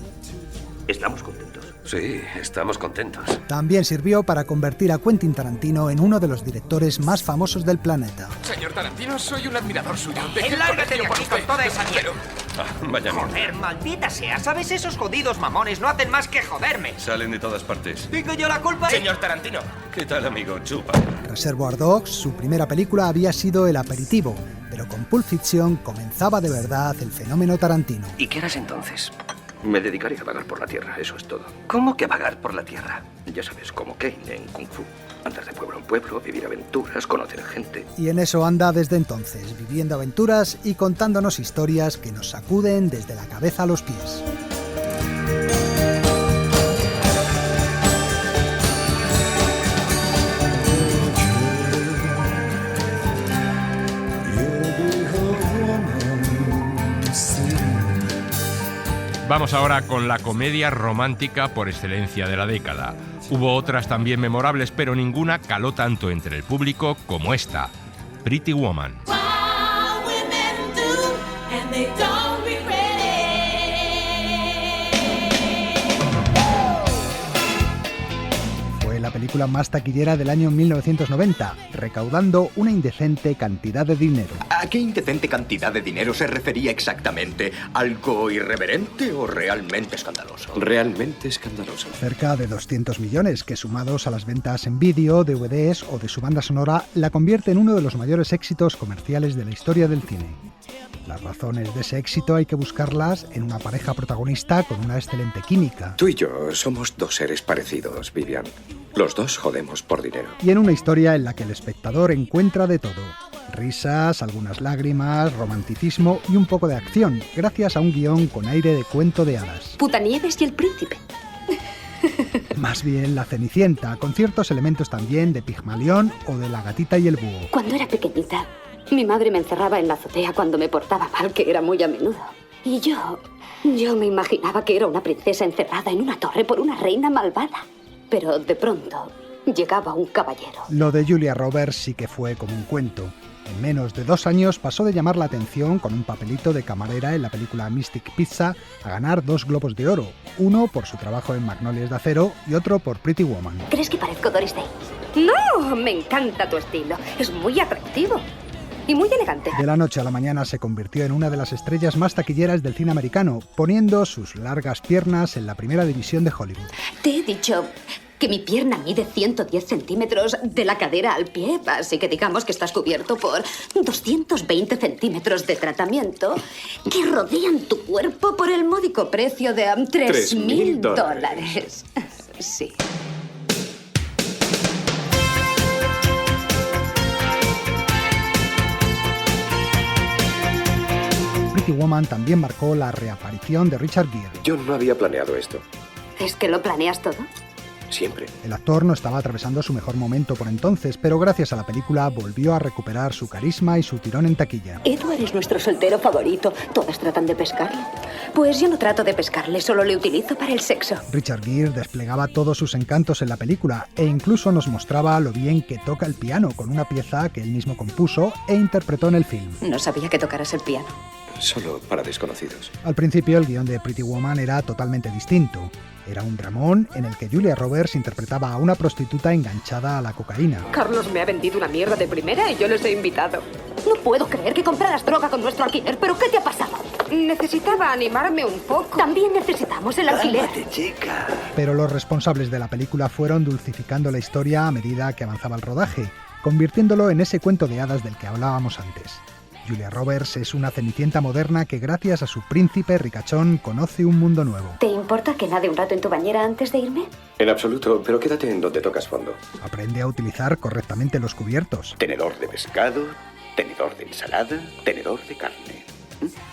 ¿estamos contentos? Sí, estamos contentos. También sirvió para convertir a Quentin Tarantino en uno de los directores más famosos del planeta. Señor Tarantino, soy un admirador suyo. ¡Lárgate de aquí con toda esa mierda! Vaya Joder, maldita sea. ¿Sabes? Esos jodidos mamones no hacen más que joderme. Salen de todas partes. ¿Tengo yo la culpa? Señor Tarantino. ¿Qué tal, amigo? Chupa. Reservoir Dogs, su primera película, había sido el aperitivo, pero con Pulp Fiction comenzaba de verdad el fenómeno Tarantino. ¿Y qué harás entonces? Me dedicaré a vagar por la tierra, eso es todo. ¿Cómo que vagar por la tierra? Ya sabes, como Kane en Kung Fu. Andar de pueblo en pueblo, vivir aventuras, conocer gente. Y en eso anda desde entonces, viviendo aventuras y contándonos historias que nos sacuden desde la cabeza a los pies. You'll be a woman, see. Vamos ahora con la comedia romántica por excelencia de la década. Hubo otras también memorables, pero ninguna caló tanto entre el público como esta, Pretty Woman. La película más taquillera del año 1990, recaudando una indecente cantidad de dinero. ¿A qué indecente cantidad de dinero se refería exactamente? ¿Algo irreverente o realmente escandaloso? Realmente escandaloso. Cerca de 200 millones, que sumados a las ventas en vídeo, DVDs o de su banda sonora, la convierte en uno de los mayores éxitos comerciales de la historia del cine. Las razones de ese éxito hay que buscarlas en una pareja protagonista con una excelente química. Tú y yo somos dos seres parecidos, Vivian. Los dos jodemos por dinero. Y en una historia en la que el espectador encuentra de todo. Risas, algunas lágrimas, romanticismo y un poco de acción, gracias a un guión con aire de cuento de hadas. Putanieves y el príncipe. Más bien La Cenicienta, con ciertos elementos también de Pigmalión o de La Gatita y el Búho. Cuando era pequeñita, mi madre me encerraba en la azotea cuando me portaba mal, que era muy a menudo. Y yo me imaginaba que era una princesa encerrada en una torre por una reina malvada. Pero de pronto llegaba un caballero. Lo de Julia Roberts sí que fue como un cuento. En menos de 2 años pasó de llamar la atención con un papelito de camarera en la película Mystic Pizza a ganar 2 Globos de Oro, uno por su trabajo en Magnolias de Acero y otro por Pretty Woman. ¿Crees que parezco Doris Day? No, me encanta tu estilo. Es muy atractivo. Y muy elegante. De la noche a la mañana se convirtió en una de las estrellas más taquilleras del cine americano, poniendo sus largas piernas en la primera división de Hollywood. Te he dicho que mi pierna mide 110 centímetros de la cadera al pie, así que digamos que estás cubierto por 220 centímetros de tratamiento que rodean tu cuerpo por el módico precio de $3,000. Sí. Pretty Woman también marcó la reaparición de Richard Gere. Yo no había planeado esto. ¿Es que lo planeas todo? Siempre. El actor no estaba atravesando su mejor momento por entonces, pero gracias a la película volvió a recuperar su carisma y su tirón en taquilla. Edward es nuestro soltero favorito. Todas tratan de pescarle. Pues yo no trato de pescarle, solo le utilizo para el sexo. Richard Gere desplegaba todos sus encantos en la película e incluso nos mostraba lo bien que toca el piano con una pieza que él mismo compuso e interpretó en el film. No sabía que tocaras el piano. Solo para desconocidos. Al principio el guión de Pretty Woman era totalmente distinto. Era un dramón en el que Julia Roberts interpretaba a una prostituta enganchada a la cocaína. Carlos me ha vendido una mierda de primera y yo les he invitado. No puedo creer que compraras droga con nuestro alquiler, ¿pero qué te ha pasado? Necesitaba animarme un poco. También necesitamos el alquiler. ¡Cálmate, chica! Pero los responsables de la película fueron dulcificando la historia a medida que avanzaba el rodaje, convirtiéndolo en ese cuento de hadas del que hablábamos antes. Julia Roberts es una cenicienta moderna que gracias a su príncipe ricachón conoce un mundo nuevo. ¿Te importa que nade un rato en tu bañera antes de irme? En absoluto, pero quédate en donde tocas fondo. Aprende a utilizar correctamente los cubiertos. Tenedor de pescado, tenedor de ensalada, tenedor de carne.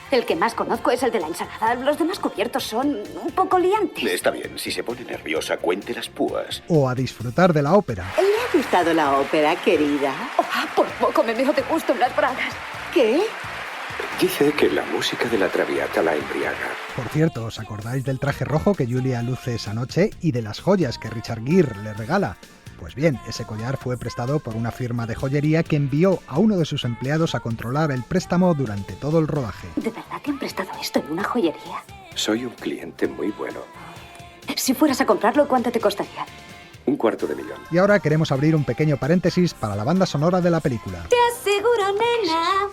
El que más conozco es el de la ensalada. Los demás cubiertos son un poco liantes. Está bien, si se pone nerviosa, cuente las púas. O a disfrutar de la ópera. ¿Le ha gustado la ópera, querida? Por poco me meo de gusto en las bragas. ¿Qué? Dice que la música de la Traviata la embriaga. Por cierto, ¿os acordáis del traje rojo que Julia luce esa noche y de las joyas que Richard Gere le regala? Pues bien, ese collar fue prestado por una firma de joyería que envió a uno de sus empleados a controlar el préstamo durante todo el rodaje. ¿De verdad te han prestado esto en una joyería? Soy un cliente muy bueno. Si fueras a comprarlo, ¿cuánto te costaría? $250,000. Y ahora queremos abrir un pequeño paréntesis para la banda sonora de la película. Te aseguro, nena.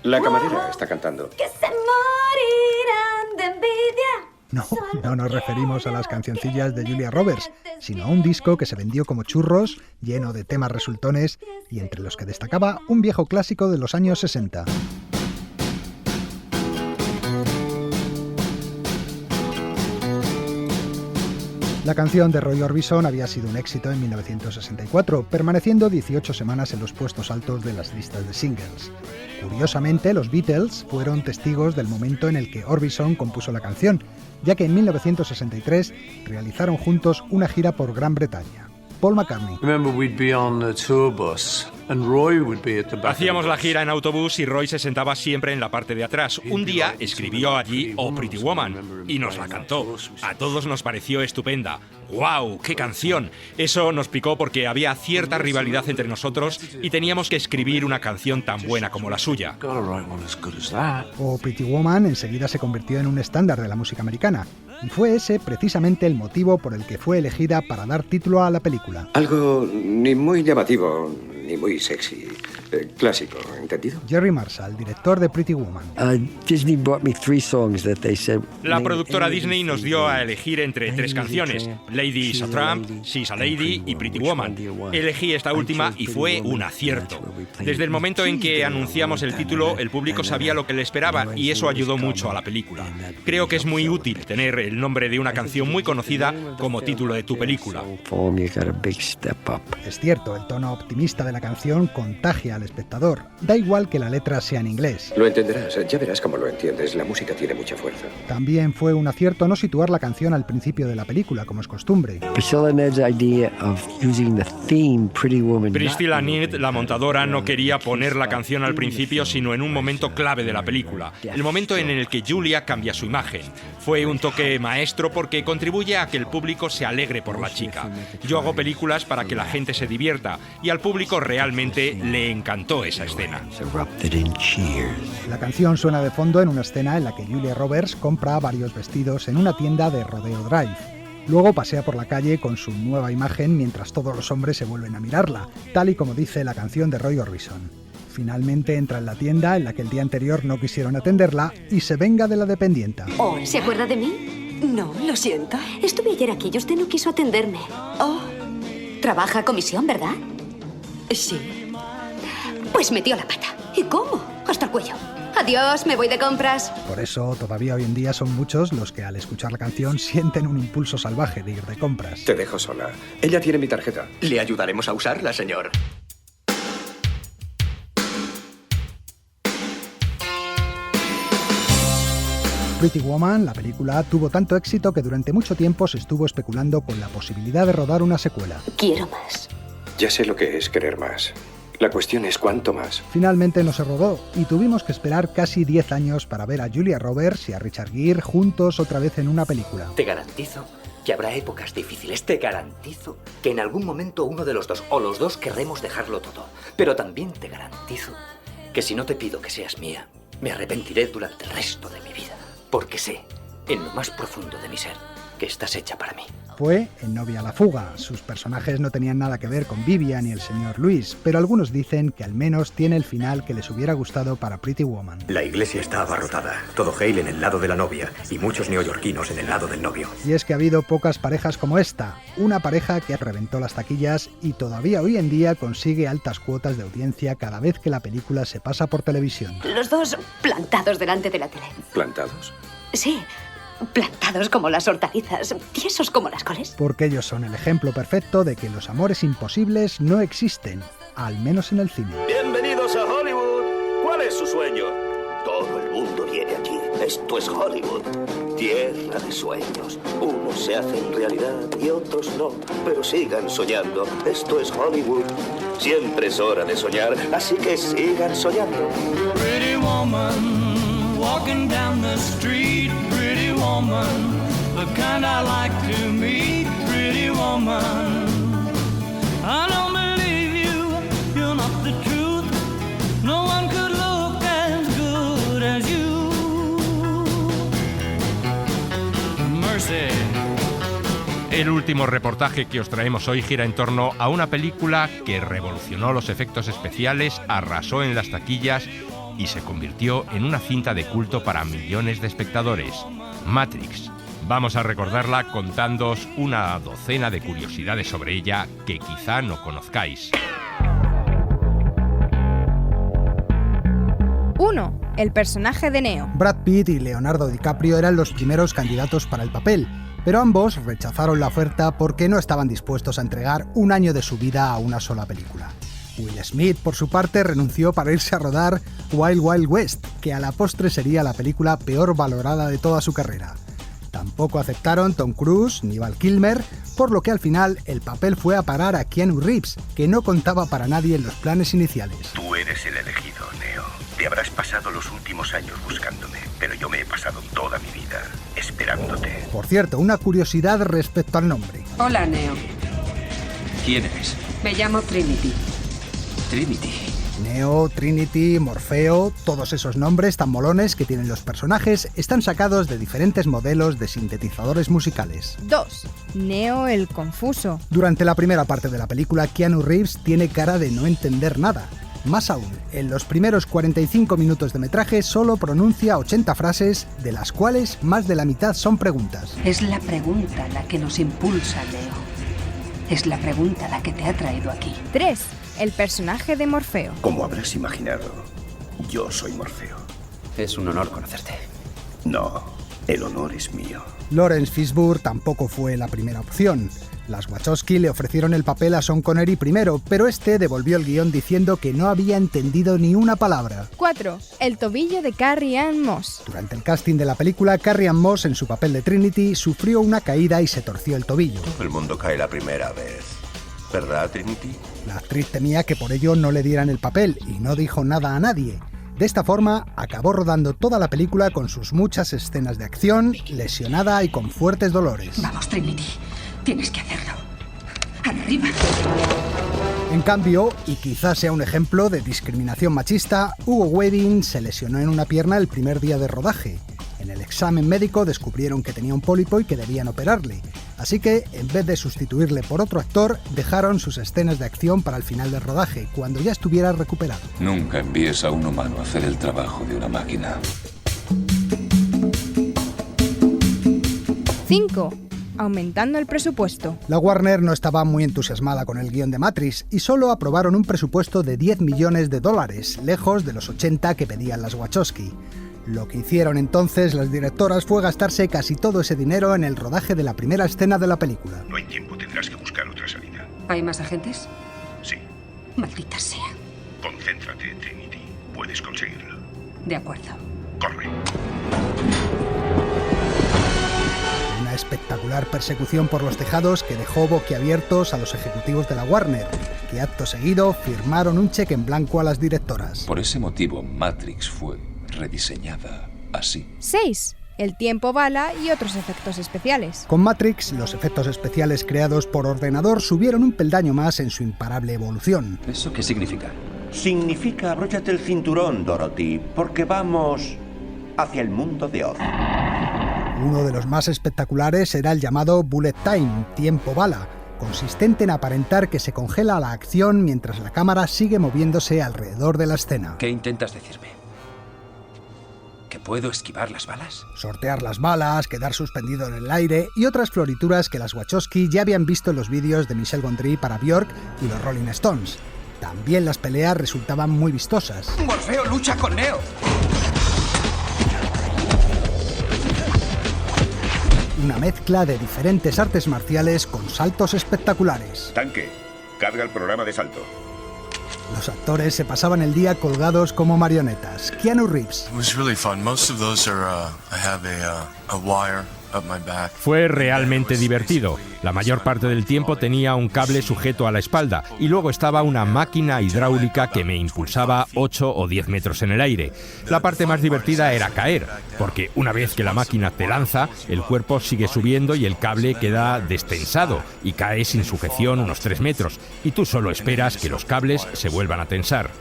La camarera está cantando. Que se morirán de envidia. No nos referimos a las cancioncillas de Julia Roberts, sino a un disco que se vendió como churros, lleno de temas resultones y entre los que destacaba un viejo clásico de los años 60. La canción de Roy Orbison había sido un éxito en 1964, permaneciendo 18 semanas en los puestos altos de las listas de singles. Curiosamente, los Beatles fueron testigos del momento en el que Orbison compuso la canción, ya que en 1963 realizaron juntos una gira por Gran Bretaña. Paul McCartney. Hacíamos la gira en autobús y Roy se sentaba siempre en la parte de atrás. Un día escribió allí Oh Pretty Woman y nos la cantó. A todos nos pareció estupenda. ¡Guau! ¡Qué canción! Eso nos picó porque había cierta rivalidad entre nosotros y teníamos que escribir una canción tan buena como la suya. Oh Pretty Woman enseguida se convirtió en un estándar de la música americana. Y fue ese precisamente el motivo por el que fue elegida para dar título a la película. Algo ni muy llamativo, ni muy sexy. Clásico, ¿entendido? Jerry Marshall, director de Pretty Woman. La productora Disney nos dio a elegir entre 3 canciones: Lady is a Tramp, She's a Lady y Pretty Woman. Elegí esta última y fue un acierto. Desde el momento en que anunciamos el título, el público sabía lo que le esperaba y eso ayudó mucho a la película. Creo que es muy útil tener el nombre de una canción muy conocida como título de tu película. Es cierto, el tono optimista de la canción contagia al espectador. Da igual que la letra sea en inglés. Lo entenderás, ya verás cómo lo entiendes. La música tiene mucha fuerza. También fue un acierto no situar la canción al principio de la película, como es costumbre. Priscilla Mead, la montadora, no quería poner la canción al principio, sino en un momento clave de la película, el momento en el que Julia cambia su imagen. Fue un toque maestro porque contribuye a que el público se alegre por la chica. Yo hago películas para que la gente se divierta y al público realmente le encantó esa escena. La canción suena de fondo en una escena en la que Julia Roberts compra varios vestidos en una tienda de Rodeo Drive. Luego pasea por la calle con su nueva imagen mientras todos los hombres se vuelven a mirarla, tal y como dice la canción de Roy Orbison. Finalmente entra en la tienda en la que el día anterior no quisieron atenderla y se venga de la dependienta. Oh, ¿se acuerda de mí? No, lo siento. Estuve ayer aquí y usted no quiso atenderme. Oh, Trabaja a comisión, ¿verdad? sí. Pues metió la pata. ¿Y cómo? Hasta el cuello. Adiós, me voy de compras. Por eso todavía hoy en día son muchos los que al escuchar la canción sienten un impulso salvaje de ir de compras. Te dejo sola. Ella tiene mi tarjeta. ¿Le ayudaremos a usarla, señor? Pretty Woman, la película, tuvo tanto éxito que durante mucho tiempo se estuvo especulando con la posibilidad de rodar una secuela. Quiero más. Ya sé lo que es querer más. La cuestión es cuánto más. Finalmente no se rodó y tuvimos que esperar casi 10 años para ver a Julia Roberts y a Richard Gere juntos otra vez en una película. Te garantizo que habrá épocas difíciles. Te garantizo que en algún momento uno de los dos o los dos querremos dejarlo todo. Pero también te garantizo que si no te pido que seas mía, me arrepentiré durante el resto de mi vida. Porque sé, en lo más profundo de mi ser, que estás hecha para mí. Fue en Novia a la fuga. Sus personajes no tenían nada que ver con Vivian y el señor Luis, pero algunos dicen que al menos tiene el final que les hubiera gustado para Pretty Woman. La iglesia está abarrotada, todo Hale en el lado de la novia y muchos neoyorquinos en el lado del novio. Y es que ha habido pocas parejas como esta, una pareja que reventó las taquillas y todavía hoy en día consigue altas cuotas de audiencia cada vez que la película se pasa por televisión. Los dos plantados delante de la tele. ¿Plantados? Sí. Plantados como las hortalizas, tiesos como las coles. Porque ellos son el ejemplo perfecto de que los amores imposibles no existen, al menos en el cine. Bienvenidos a Hollywood. ¿Cuál es su sueño? Todo el mundo viene aquí. Esto es Hollywood. Tierra de sueños. Unos se hacen realidad y otros no. Pero sigan soñando. Esto es Hollywood. Siempre es hora de soñar, así que sigan soñando. Pretty woman, walking down the street. Pretty woman, the kind I like to meet. Pretty woman, I don't believe you, you're not the truth. No one could look as good as you. Mercy. El último reportaje que os traemos hoy gira en torno a una película que revolucionó los efectos especiales, arrasó en las taquillas y se convirtió en una cinta de culto para millones de espectadores. Matrix. Vamos a recordarla contándoos una docena de curiosidades sobre ella que quizá no conozcáis. 1. El personaje de Neo. Brad Pitt y Leonardo DiCaprio eran los primeros candidatos para el papel, pero ambos rechazaron la oferta porque no estaban dispuestos a entregar un año de su vida a una sola película. Will Smith, por su parte, renunció para irse a rodar Wild Wild West, que a la postre sería la película peor valorada de toda su carrera. Tampoco aceptaron Tom Cruise ni Val Kilmer, por lo que al final el papel fue a parar a Keanu Reeves, que no contaba para nadie en los planes iniciales. Tú eres el elegido, Neo. Te habrás pasado los últimos años buscándome, pero yo me he pasado toda mi vida esperándote. Por cierto, una curiosidad respecto al nombre. Hola, Neo. ¿Quién eres? Me llamo Trinity. Trinity. Neo, Trinity, Morfeo, todos esos nombres tan molones que tienen los personajes están sacados de diferentes modelos de sintetizadores musicales. 2. Neo el confuso. Durante la primera parte de la película, Keanu Reeves tiene cara de no entender nada. Más aún, en los primeros 45 minutos de metraje solo pronuncia 80 frases, de las cuales más de la mitad son preguntas. Es la pregunta la que nos impulsa, Neo. Es la pregunta la que te ha traído aquí. 3. El personaje de Morfeo. Como habrás imaginado, yo soy Morfeo. Es un honor conocerte. No, el honor es mío. Lawrence Fishburne tampoco fue la primera opción. Las Wachowski le ofrecieron el papel a Sean Connery primero, pero este devolvió el guión diciendo que no había entendido ni una palabra. 4. El tobillo de Carrie-Anne Moss. Durante el casting de la película, Carrie-Anne Moss, en su papel de Trinity, sufrió una caída y se torció el tobillo. Todo el mundo cae la primera vez. ¿Verdad, Trinity? La actriz temía que por ello no le dieran el papel y no dijo nada a nadie. De esta forma, acabó rodando toda la película con sus muchas escenas de acción, lesionada y con fuertes dolores. Vamos, Trinity. Tienes que hacerlo. ¡Arriba! En cambio, y quizás sea un ejemplo de discriminación machista, Hugo Weaving se lesionó en una pierna el primer día de rodaje. En el examen médico descubrieron que tenía un pólipo y que debían operarle. Así que, en vez de sustituirle por otro actor, dejaron sus escenas de acción para el final del rodaje, cuando ya estuviera recuperado. Nunca envíes a un humano a hacer el trabajo de una máquina. 5. Aumentando el presupuesto. La Warner no estaba muy entusiasmada con el guión de Matrix y solo aprobaron un presupuesto de $10 millones, lejos de los 80 que pedían las Wachowski. Lo que hicieron entonces las directoras fue gastarse casi todo ese dinero en el rodaje de la primera escena de la película. No hay tiempo, tendrás que buscar otra salida. ¿Hay más agentes? Sí. Maldita sea. Concéntrate, Trinity. Puedes conseguirlo. De acuerdo. Corre. Una espectacular persecución por los tejados que dejó boquiabiertos a los ejecutivos de la Warner, que acto seguido firmaron un cheque en blanco a las directoras. Por ese motivo, Matrix fue rediseñada así. 6. El tiempo bala y otros efectos especiales. Con Matrix, los efectos especiales creados por ordenador subieron un peldaño más en su imparable evolución. ¿Eso qué significa? Significa abróchate el cinturón, Dorothy, porque vamos hacia el mundo de Oz. Uno de los más espectaculares era el llamado Bullet Time, tiempo bala, consistente en aparentar que se congela la acción mientras la cámara sigue moviéndose alrededor de la escena. ¿Qué intentas decirme? ¿Que puedo esquivar las balas? Sortear las balas, quedar suspendido en el aire y otras florituras que las Wachowski ya habían visto en los vídeos de Michel Gondry para Björk y los Rolling Stones. También las peleas resultaban muy vistosas. ¡Morfeo lucha con Neo! Una mezcla de diferentes artes marciales con saltos espectaculares. Tanque, carga el programa de salto. Los actores se pasaban el día colgados como marionetas. Keanu Reeves. Fue realmente divertido. La mayor parte del tiempo tenía un cable sujeto a la espalda y luego estaba una máquina hidráulica que me impulsaba 8 o 10 metros en el aire. La parte más divertida era caer, porque una vez que la máquina te lanza, el cuerpo sigue subiendo y el cable queda destensado y cae sin sujeción unos 3 metros, y tú solo esperas que los cables se vuelvan a tensar.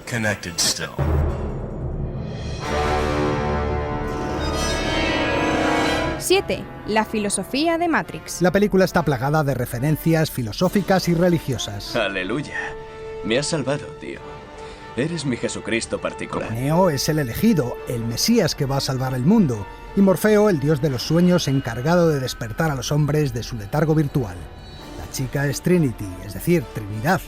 7. La filosofía de Matrix. La película está plagada de referencias filosóficas y religiosas. Aleluya. Me has salvado, tío. Eres mi Jesucristo particular. Neo es el elegido, el Mesías que va a salvar el mundo, y Morfeo, el dios de los sueños encargado de despertar a los hombres de su letargo virtual. La chica es Trinity, es decir, Trinidad.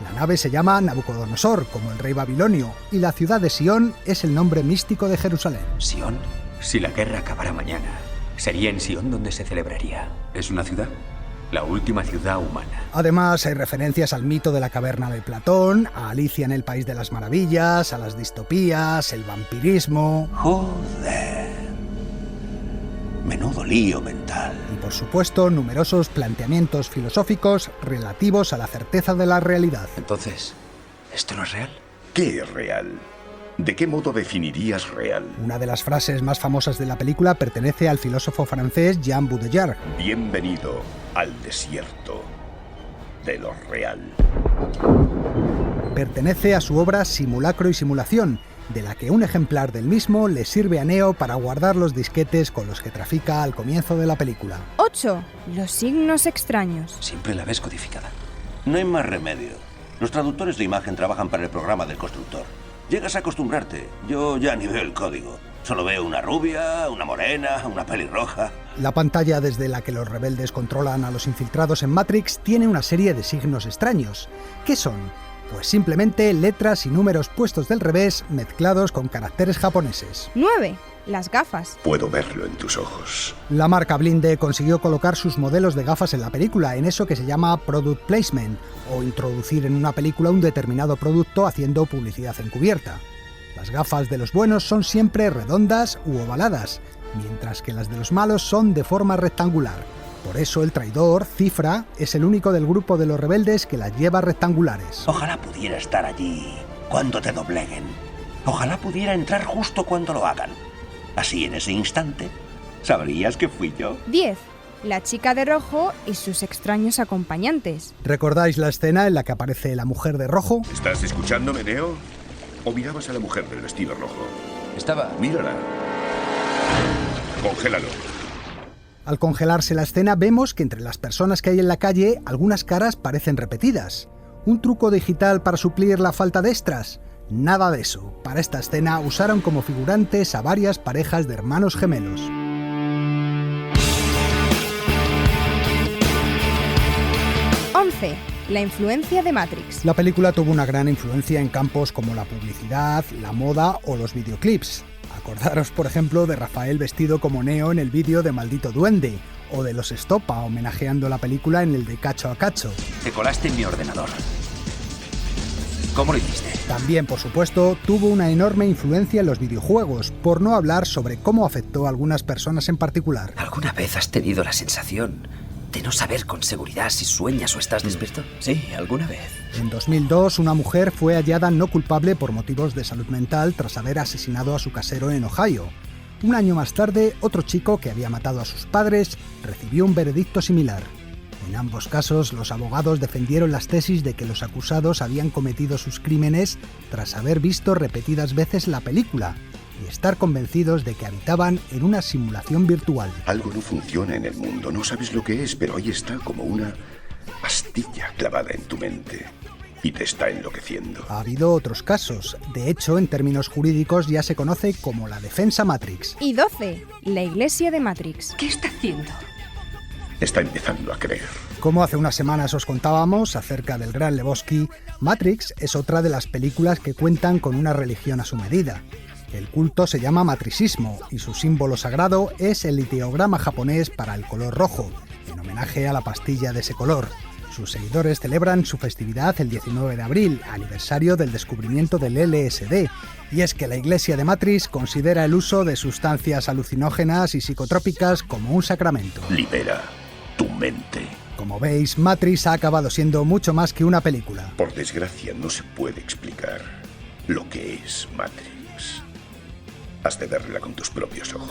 La nave se llama Nabucodonosor, como el rey babilonio, y la ciudad de Sion es el nombre místico de Jerusalén. ¿Sion? Si la guerra acabara mañana, sería en Sion donde se celebraría. ¿Es una ciudad? La última ciudad humana. Además, hay referencias al mito de la caverna de Platón, a Alicia en el País de las Maravillas, a las distopías, el vampirismo... Joder. Menudo lío mental. Y por supuesto, numerosos planteamientos filosóficos relativos a la certeza de la realidad. Entonces, ¿esto no es real? ¿Qué es real? ¿De qué modo definirías real? Una de las frases más famosas de la película pertenece al filósofo francés Jean Baudrillard. Bienvenido al desierto de lo real. Pertenece a su obra Simulacro y Simulación, de la que un ejemplar del mismo le sirve a Neo para guardar los disquetes con los que trafica al comienzo de la película. 8. Los signos extraños. Siempre la ves codificada. No hay más remedio. Los traductores de imagen trabajan para el programa del constructor. Llegas a acostumbrarte. Yo ya ni veo el código. Solo veo una rubia, una morena, una pelirroja. La pantalla desde la que los rebeldes controlan a los infiltrados en Matrix tiene una serie de signos extraños. ¿Qué son? Pues simplemente letras y números puestos del revés mezclados con caracteres japoneses. 9. Las gafas. Puedo verlo en tus ojos. La marca Blinde consiguió colocar sus modelos de gafas en la película, en eso que se llama product placement, o introducir en una película un determinado producto haciendo publicidad encubierta. Las gafas de los buenos son siempre redondas u ovaladas, mientras que las de los malos son de forma rectangular. Por eso el traidor, Cifra, es el único del grupo de los rebeldes que las lleva rectangulares. Ojalá pudiera estar allí cuando te dobleguen. Ojalá pudiera entrar justo cuando lo hagan. Así, en ese instante, sabrías que fui yo. 10. La chica de rojo y sus extraños acompañantes. ¿Recordáis la escena en la que aparece la mujer de rojo? ¿Estás escuchándome, Neo? ¿O mirabas a la mujer del vestido rojo? Estaba... Mírala. Congélalo. Al congelarse la escena vemos que entre las personas que hay en la calle algunas caras parecen repetidas. ¿Un truco digital para suplir la falta de extras? Nada de eso. Para esta escena usaron como figurantes a varias parejas de hermanos gemelos. La influencia de Matrix. La película tuvo una gran influencia en campos como la publicidad, la moda o los videoclips. Acordaros, por ejemplo, de Rafael vestido como Neo en el vídeo de Maldito Duende, o de los Estopa homenajeando la película en el de Cacho a Cacho. Te colaste en mi ordenador. ¿Cómo lo hiciste? También, por supuesto, tuvo una enorme influencia en los videojuegos, por no hablar sobre cómo afectó a algunas personas en particular. ¿Alguna vez has tenido la sensación de no saber con seguridad si sueñas o estás despierto? Sí, alguna vez. En 2002, una mujer fue hallada no culpable por motivos de salud mental tras haber asesinado a su casero en Ohio. Un año más tarde, otro chico que había matado a sus padres recibió un veredicto similar. En ambos casos, los abogados defendieron las tesis de que los acusados habían cometido sus crímenes tras haber visto repetidas veces la película y estar convencidos de que habitaban en una simulación virtual. Algo no funciona en el mundo, no sabes lo que es, pero ahí está como una astilla clavada en tu mente y te está enloqueciendo. Ha habido otros casos. De hecho, en términos jurídicos ya se conoce como la defensa Matrix. Y 12. La iglesia de Matrix. ¿Qué está haciendo? Está empezando a creer. Como hace unas semanas os contábamos acerca del Gran Lebowski, Matrix es otra de las películas que cuentan con una religión a su medida. El culto se llama matrixismo y su símbolo sagrado es el ideograma japonés para el color rojo, en homenaje a la pastilla de ese color. Sus seguidores celebran su festividad el 19 de abril, aniversario del descubrimiento del LSD, y es que la iglesia de Matrix considera el uso de sustancias alucinógenas y psicotrópicas como un sacramento. Libera tu mente. Como veis, Matrix ha acabado siendo mucho más que una película. Por desgracia, no se puede explicar lo que es Matrix. Has de verla con tus propios ojos.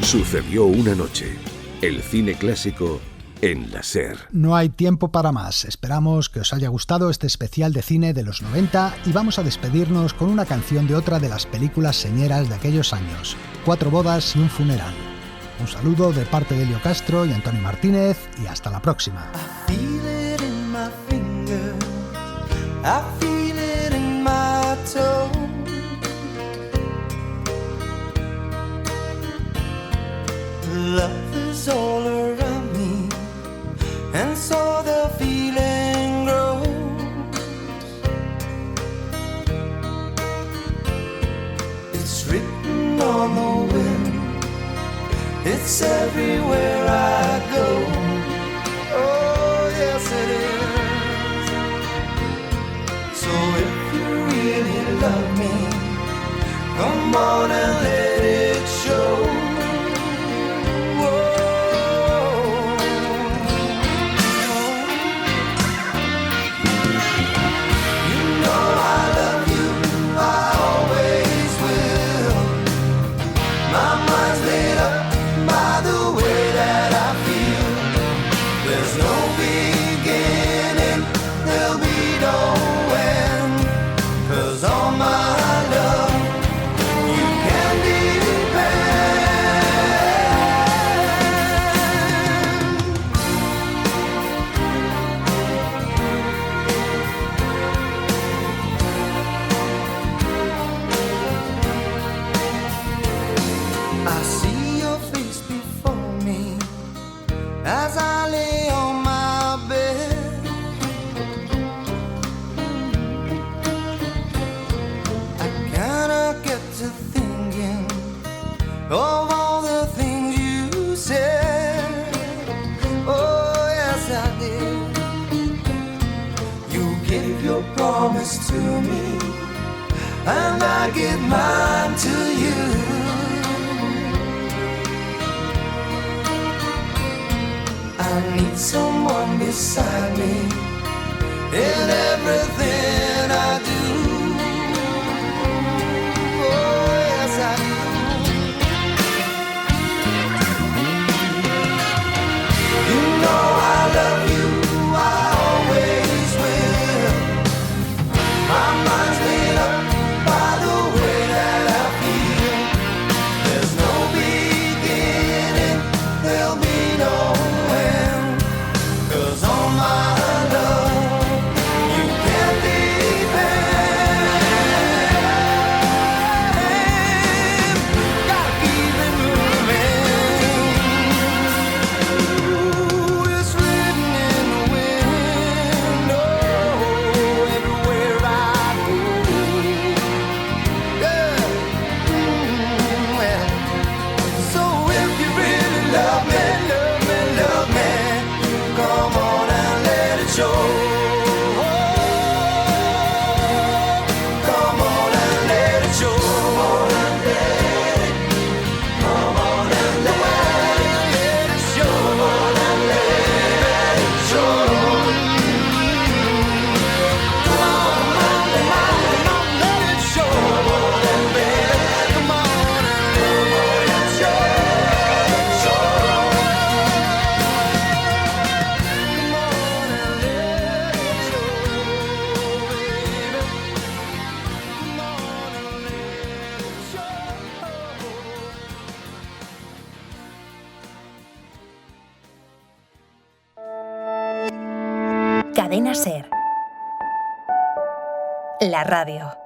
Sucedió una noche. El cine clásico en la SER. No hay tiempo para más. Esperamos que os haya gustado este especial de cine de los 90 y vamos a despedirnos con una canción de otra de las películas señeras de aquellos años, 4 bodas y un funeral. Un saludo de parte de Elio Castro y Antonio Martínez y hasta la próxima. I feel it in my toe. Love is all around me, and so the feeling grows. It's written on the wind, it's everywhere I go. Oh, yes it is. So if you really love Come on and let it show. Promise to me, and I give mine to you. I need someone beside me in everything I do. Oh, yes, I do. You know I love you, I always will. My mind's made up by the way that I feel. There's no beginning, there'll be no end. 'Cause on my love, you can depend. Gotta keep it moving. Ooh, it's written in the wind. Oh, everywhere I go. Yeah. Well, so if you really love me, love me, love me, come on and let it show. Come on and let it show. Come on and let it show. Come on and let it show. Come on and let it show. Come on and let it show. Cadena SER. La radio.